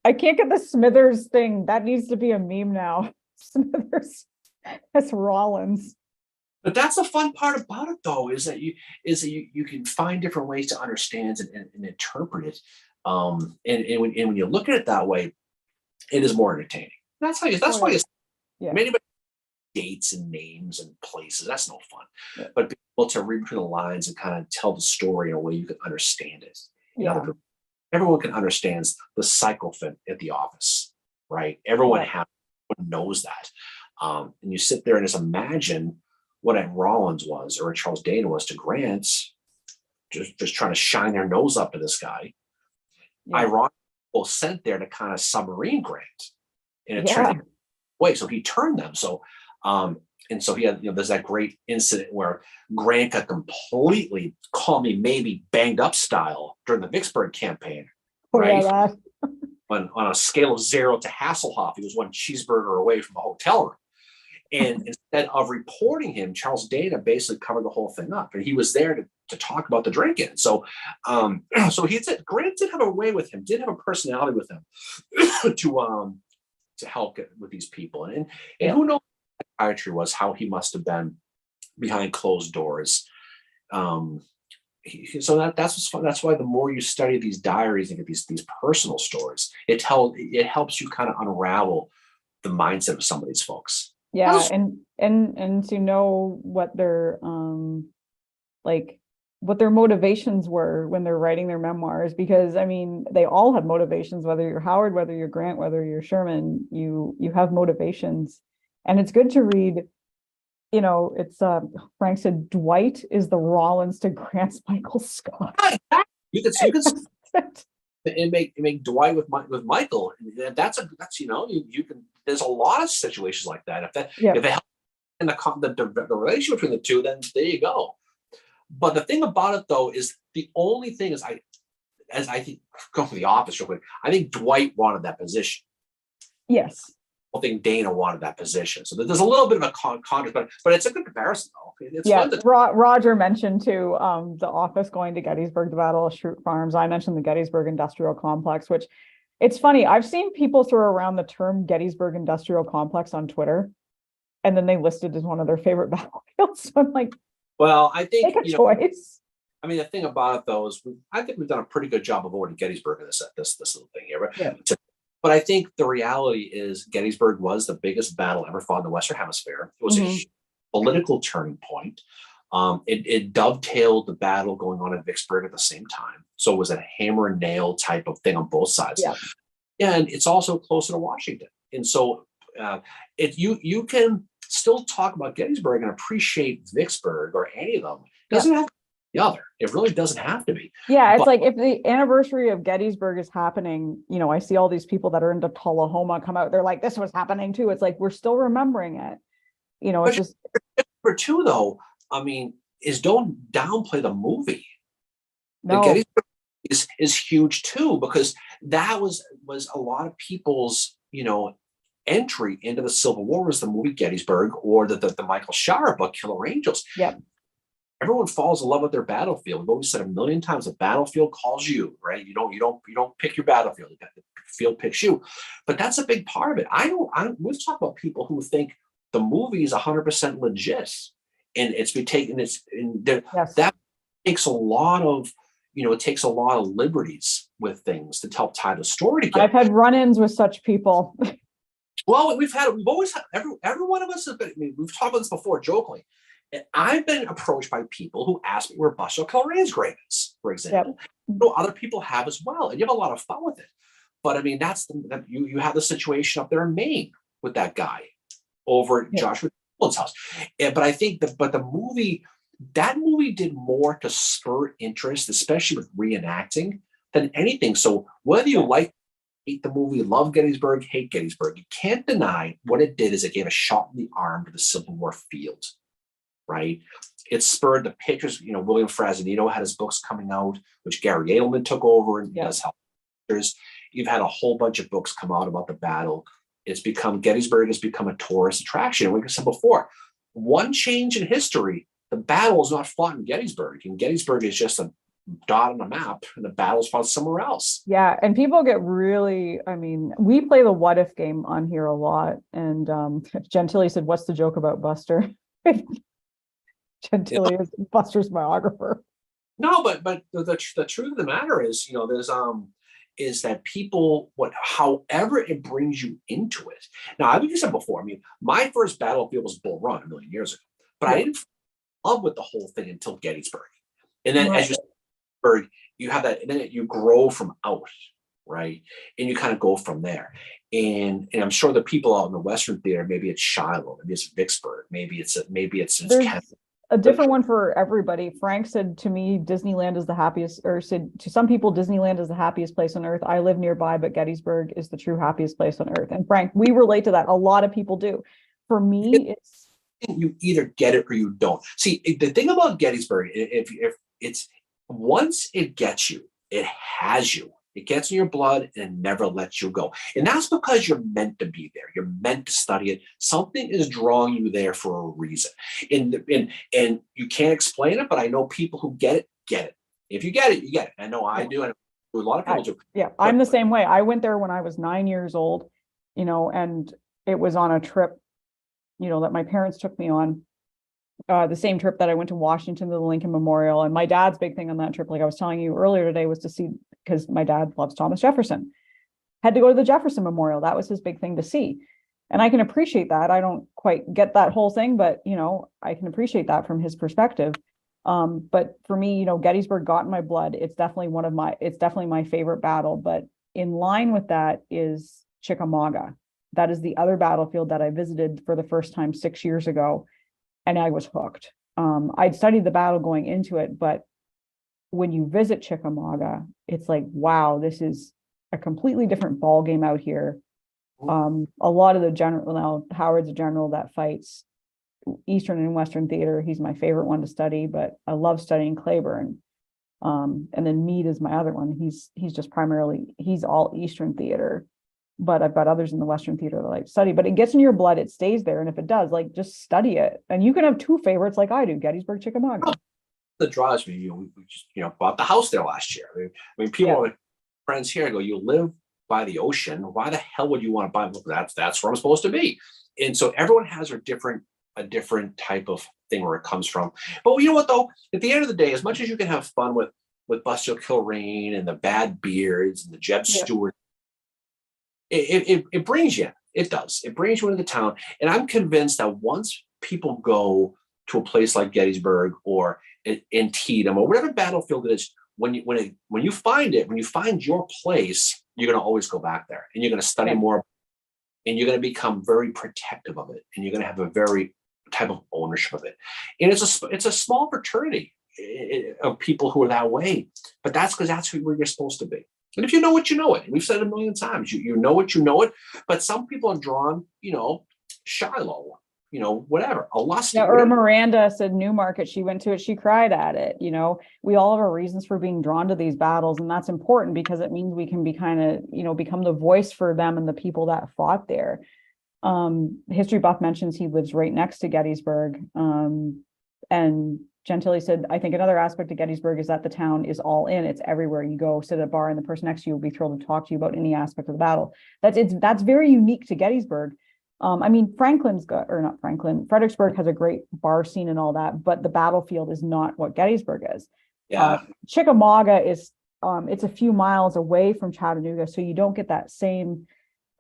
I can't get the Smithers thing. That needs to be a meme now. Smithers as Rollins. But that's the fun part about it, though, is that you can find different ways to understand and interpret it. And when you look at it that way, it is more entertaining. That's why it's many dates and names and places. That's no fun. Yeah. But being able to read between the lines and kind of tell the story in a way you can understand it. Everyone can understand the psychophant at the office, right? Everyone knows that. And you sit there and just imagine what a Rollins was or a Charles Dana was to Grant, just trying to shine their nose up to this guy. Yeah. Ironically, sent there to kind of submarine Grant. And it turned away. So he turned them. So and so he had, there's that great incident where Grant got completely, call me maybe, banged up style during the Vicksburg campaign, right? On a scale of 0 to Hasselhoff, he was one cheeseburger away from the hotel room. And instead of reporting him, Charles Dana basically covered the whole thing up. And he was there to talk about the drinking. So so Grant did have a way with him, did have a personality with him to help get with these people. And who knows what psychiatry was, how he must have been behind closed doors. So that's what's fun. That's why the more you study these diaries and get these personal stories, it helps you kind of unravel the mindset of some of these folks. Yeah, and to know what their what their motivations were when they're writing their memoirs, because I mean they all have motivations, whether you're Howard, whether you're Grant, whether you're Sherman, you have motivations. And it's good to read, it's Frank said Dwight is the Rollins to Grant's Michael Scott. You can make Dwight with Michael. That's you can. There's a lot of situations like that. If it helps in the relationship between the two, then there you go. But the thing about it though is the only thing is I think go for the Office real quick. I think Dwight wanted that position. Yes. I think Dana wanted that position. So there's a little bit of a contrast, but it's a good comparison though. It's fun to Roger mentioned too the Office going to Gettysburg, the Battle of Schrute Farms. I mentioned the Gettysburg Industrial Complex, which it's funny. I've seen people throw around the term Gettysburg Industrial Complex on Twitter, and then they listed as one of their favorite battlefields. So I'm like, well, I think make a choice. I mean, the thing about it though is I think we've done a pretty good job of avoiding Gettysburg in this little thing here. But I think the reality is Gettysburg was the biggest battle ever fought in the Western Hemisphere. It was a political turning point. It dovetailed the battle going on at Vicksburg at the same time. So it was a hammer and nail type of thing on both sides. Yeah. And it's also closer to Washington. And so you can still talk about Gettysburg and appreciate Vicksburg or any of them. It doesn't have to be the other. It really doesn't have to be. Yeah, it's like if the anniversary of Gettysburg is happening, I see all these people that are into Tullahoma come out. They're like, this was happening too. It's like, we're still remembering it. It's just. Number two, though, I mean, is don't downplay the movie. No. The Gettysburg is huge too, because that was a lot of people's, entry into the Civil War was the movie Gettysburg or the Michael Shara book, Killer Angels. Yep. Everyone falls in love with their battlefield. We've always said a million times, the battlefield calls you, right? You don't pick your battlefield. The field picks you. But that's a big part of it. We've talked about people who think the movie is 100% legit, and it's been taken. That takes a lot of, it takes a lot of liberties with things to help tie the story I've together. had run-ins with such people. Well, we've always had, every one of us has been, I mean, we've talked about this before jokingly. And I've been approached by people who ask me where Buster Kilrain's grave is, for example. Other people have as well, and you have a lot of fun with it. But I mean, you have the situation up there in Maine with that guy over at Joshua Jackson's house. But I think that movie did more to spur interest, especially with reenacting, than anything. So whether you hate the movie, love Gettysburg, hate Gettysburg, you can't deny what it did is it gave a shot in the arm to the Civil War field, right? It spurred the pictures. William Frazanino had his books coming out, which Gary Edelman took over and does help pictures. You've had a whole bunch of books come out about the battle. Gettysburg has become a tourist attraction. Like I said before, one change in history, the battle is not fought in Gettysburg, and Gettysburg is just a dot on the map, and the battle's fought somewhere else. Yeah, and people get really, I mean, we play the what if game on here a lot, and Gentili said, "What's the joke about Buster?" Gentili is Buster's biographer. No, but the truth of the matter is, is that people, however it brings you into it. Now, I've said before, I mean, my first battlefield was Bull Run a million years ago, but I didn't fall in love with the whole thing until Gettysburg. And then as you have that, and then you grow from out, right? And you kind of go from there. And I'm sure the people out in the Western Theater, maybe it's Shiloh, maybe it's Vicksburg, maybe it's a different one for everybody. Frank said to me, Disneyland is the happiest, or said to some people, Disneyland is the happiest place on earth. I live nearby, but Gettysburg is the true happiest place on earth. And Frank, we relate to that. A lot of people do. For me, it's you either get it or you don't. See, the thing about Gettysburg, if it's once it gets you, it has you. It gets in your blood and never lets you go. And that's because you're meant to be there. You're meant to study it. Something is drawing you there for a reason. And you can't explain it, but I know people who get it. If you get it, you get it. I know I do, and a lot of people do. Yeah, I'm the same way. I went there when I was 9 years old, and it was on a trip, that my parents took me on. The same trip that I went to Washington to the Lincoln Memorial. And my dad's big thing on that trip, like I was telling you earlier today, was to see, because my dad loves Thomas Jefferson, had to go to the Jefferson Memorial. That was his big thing to see. And I can appreciate that. I don't quite get that whole thing, but, I can appreciate that from his perspective. But for me, Gettysburg got in my blood. It's definitely my favorite battle. But in line with that is Chickamauga. That is the other battlefield that I visited for the first time 6 years ago. And I was hooked. I'd studied the battle going into it, but when you visit Chickamauga, it's like, wow, this is a completely different ball game out here. A lot of the general, now Howard's a general that fights Eastern and Western theater. He's my favorite one to study, but I love studying Claiborne. And then Meade is my other one. He's all Eastern theater. But I've got others in the Western theater that I like to study, but it gets in your blood, it stays there. And if it does, just study it. And you can have two favorites like I do, Gettysburg, Chickamauga. That drives me, we just, bought the house there last year. I mean, people, friends here go, you live by the ocean. Why the hell would you want to buy? That's where I'm supposed to be. And so everyone has a different type of thing where it comes from. But you know what though? At the end of the day, as much as you can have fun with Buster Kilrain and the Bad Beards and the Jeb Stuart, it brings you. It does. It brings you into the town. And I'm convinced that once people go to a place like Gettysburg or Antietam or whatever battlefield it is, when you find your place, you're going to always go back there and you're going to study more, and you're going to become very protective of it, and you're going to have a very type of ownership of it. And it's a small fraternity of people who are that way, but that's because that's where you're supposed to be. And if you know it, you know it. And we've said it a million times. You know it, you know it. But some people are drawn, Shiloh, whatever. Alusty. Yeah, or Miranda said Newmarket. She went to it. She cried at it. We all have our reasons for being drawn to these battles. And that's important because it means we can be kind of, become the voice for them and the people that fought there. History Buff mentions he lives right next to Gettysburg. And Gentili said, I think another aspect of Gettysburg is that the town is all in. It's everywhere. You go sit at a bar and the person next to you will be thrilled to talk to you about any aspect of the battle. That's very unique to Gettysburg. Fredericksburg has a great bar scene and all that, but the battlefield is not what Gettysburg is. Yeah. Chickamauga is it's a few miles away from Chattanooga, so you don't get that same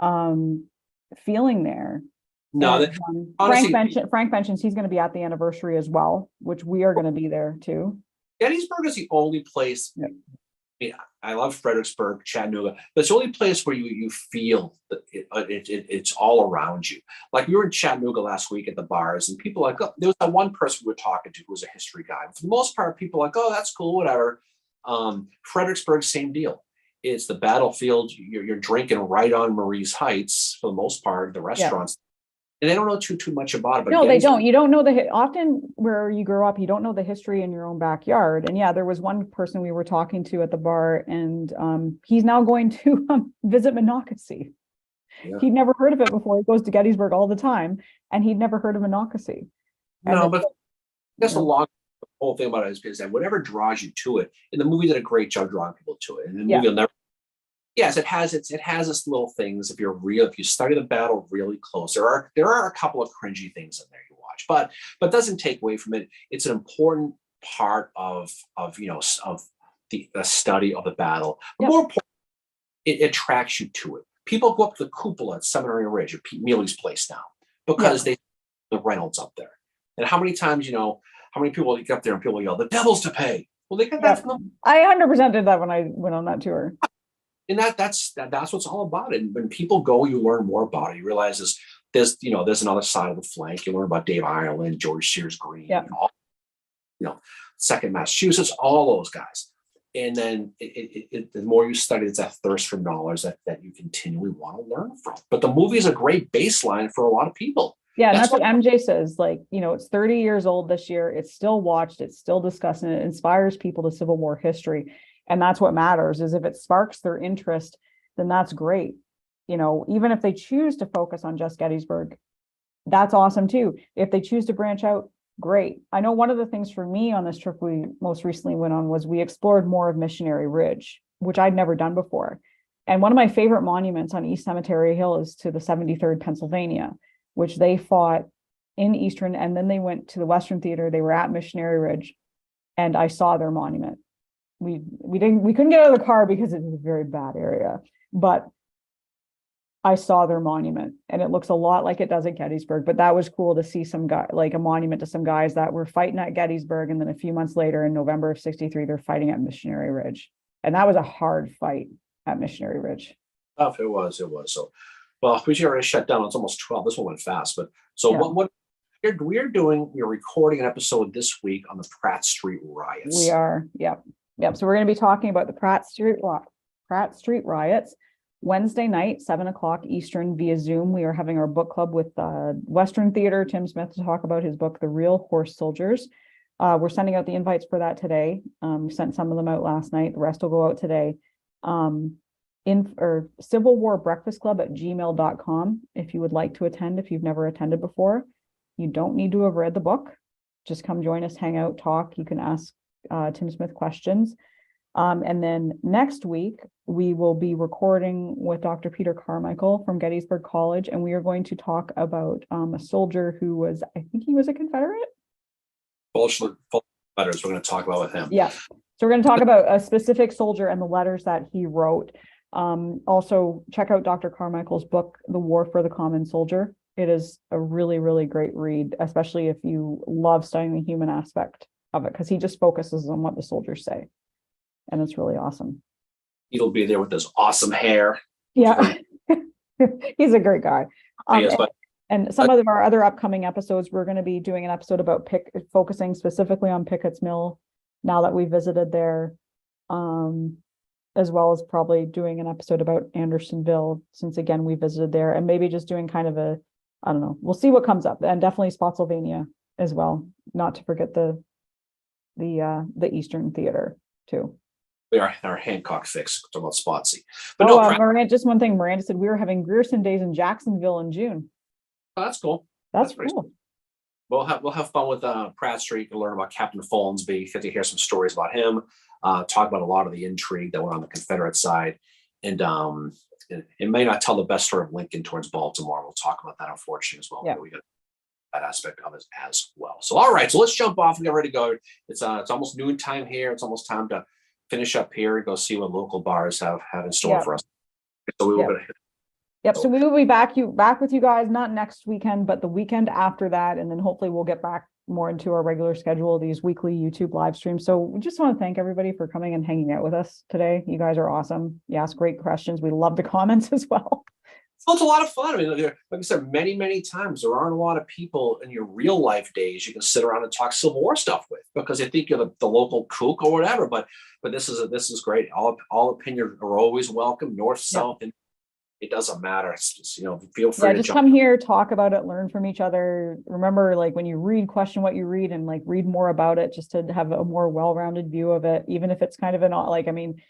feeling there. No, And, that honestly, Frank mentions he's going to be at the anniversary as well, which we are going to be there too. Gettysburg is the only place. Yeah. Yeah, I love Fredericksburg, Chattanooga, but it's the only place where you feel that it's all around you. Like we were in Chattanooga last week at the bars, and people like, oh, there was that one person we were talking to who was a history guy. For the most part, people like, oh, that's cool, whatever. Fredericksburg, same deal. It's the battlefield. You're drinking right on Marie's Heights for the most part. The restaurants. And they don't know too much about it. But no, they don't. You don't know often where you grow up, you don't know the history in your own backyard. And yeah, there was one person we were talking to at the bar, and he's now going to visit Monocacy. Yeah. He'd never heard of it before. He goes to Gettysburg all the time, and he'd never heard of Monocacy. No, but that's the whole thing about it is that whatever draws you to it, and the movie did a great job drawing people to it. And the movie will never. Yes, it has its little things. If you study the battle really close, there are a couple of cringy things in there you watch, but doesn't take away from it. It's an important part of the study of the battle. But more important, it attracts you to it. People go up to the cupola at Seminary Ridge at Pete Mealy's place now because they the Reynolds up there. And how many times how many people get up there and people yell, "The devil's to pay"? Well, they got that from them. I 100% did that when I went on that tour. And that's what it's all about. And when people go, you learn more about it. You realize there's another side of the flank. You learn about Dave Ireland, George Sears Green, Second Massachusetts, all those guys. And then the more you study, it's that thirst for knowledge that you continually want to learn from. But the movie is a great baseline for a lot of people. Yeah, and that's what MJ says. Like, it's 30 years old this year. It's still watched. It's still discussed, and it inspires people to Civil War history. And that's what matters, is if it sparks their interest, then that's great. Even if they choose to focus on just Gettysburg, that's awesome too. If they choose to branch out, great. I know one of the things for me on this trip we most recently went on was we explored more of Missionary Ridge, which I'd never done before. And one of my favorite monuments on East Cemetery Hill is to the 73rd Pennsylvania, which they fought in Eastern, and then they went to the Western Theater. They were at Missionary Ridge, and I saw their monument. We couldn't get out of the car because it was a very bad area, but I saw their monument, and it looks a lot like it does at Gettysburg. But that was cool to see some guy, like a monument to some guys that were fighting at Gettysburg, and then a few months later, in November of '63, they're fighting at Missionary Ridge, and that was a hard fight at Missionary Ridge. Oh, it was. So, well, we should already shut down. It's almost 12. This one went fast, but what we're doing? We're recording an episode this week on the Pratt Street riots. We are. Yep. So we're going to be talking about the Pratt Street riots Wednesday night, 7:00 Eastern via Zoom. We are having our book club with Western Theater, Tim Smith, to talk about his book, The Real Horse Soldiers. We're sending out the invites for that today. We sent some of them out last night. The rest will go out today. Civil War Breakfast Club at gmail.com if you would like to attend. If you've never attended before, you don't need to have read the book. Just come join us, hang out, talk. You can ask Tim Smith questions. And then next week, we will be recording with Dr. Peter Carmichael from Gettysburg College, and we are going to talk about a soldier who was, I think he was a Confederate. Letters we're going to talk about with him. Yeah. So we're going to talk about a specific soldier and the letters that he wrote. Also, check out Dr. Carmichael's book, The War for the Common Soldier. It is a really, really great read, especially if you love studying the human aspect of it, because he just focuses on what the soldiers say. And it's really awesome. He'll be there with his awesome hair. Yeah. He's a great guy. And some of our other upcoming episodes, we're going to be doing an episode about focusing specifically on Pickett's Mill now that we visited there, as well as probably doing an episode about Andersonville, since again, we visited there, and maybe just doing kind of I don't know, we'll see what comes up, and definitely Spotsylvania as well, not to forget the Eastern Theater too. Our Hancock fix, talking about Spotsy. But Miranda, just one thing, Miranda said we were having Grierson Days in Jacksonville in June. Oh, that's cool. That's cool. We'll have fun with Pratt Street and learn about Captain Folsby. Get to hear some stories about him. Talk about a lot of the intrigue that went on the Confederate side, and it may not tell the best story of Lincoln towards Baltimore. We'll talk about that, unfortunately, as well. Yeah. that aspect of it as well. So, all right, so let's jump off and get ready to go. It's almost noontime here. It's almost time to finish up here and go see what local bars have in store Yeah. for us. So we will Yeah. Yep. So we will be back with you guys, not next weekend, but the weekend after that. And then hopefully we'll get back more into our regular schedule, these weekly YouTube live streams. So we just want to thank everybody for coming and hanging out with us today. You guys are awesome. You ask great questions. We love the comments as well. Well, it's a lot of fun. I mean, like I said, many times there aren't a lot of people in your real life days you can sit around and talk Civil War stuff with because they think you're the local kook or whatever. But this is great. All opinions are always welcome, north, south, and it doesn't matter. It's just, feel free to Just jump. come here, talk about it, learn from each other. Remember, like when you read, question what you read and like read more about it just to have a more well-rounded view of it, even if it's kind of like, I mean,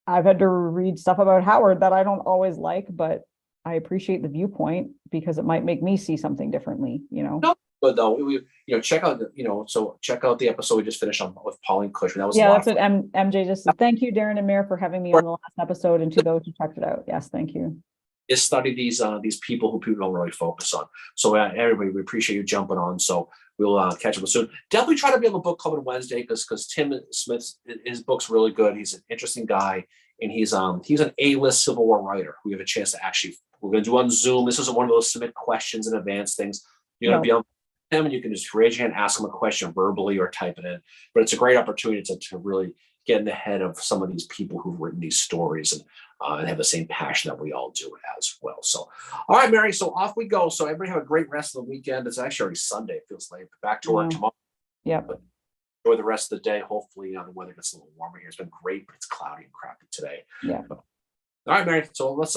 I've had to read stuff about Howard that I don't always like, but I appreciate the viewpoint because it might make me see something differently, No, but though check out check out the episode we just finished on with Pauline Cushman. That was that's what MJ just said. Thank you, Darren and Mayor, for having me on the last episode, and to those who checked it out. Yes, thank you. Is study these people who people don't really focus on. So everybody, we appreciate you jumping on. So we'll catch up soon. Definitely try to be on the book club on Wednesday because Tim Smith, his book's really good. He's an interesting guy, and he's an A-list Civil War writer who we have a chance to we're going to do on Zoom. This isn't one of those submit questions in advance things. You're going to be on him, and you can just raise your hand, ask him a question verbally or type it in. But it's a great opportunity to really get in the head of some of these people who've written these stories and have the same passion that we all do as well. So, all right, Mary. So off we go. So everybody have a great rest of the weekend. It's actually already Sunday. It feels like back to work tomorrow. Yeah. Enjoy the rest of the day. Hopefully, the weather gets a little warmer here. It's been great, but it's cloudy and crappy today. Yeah. All right, Mary. So let's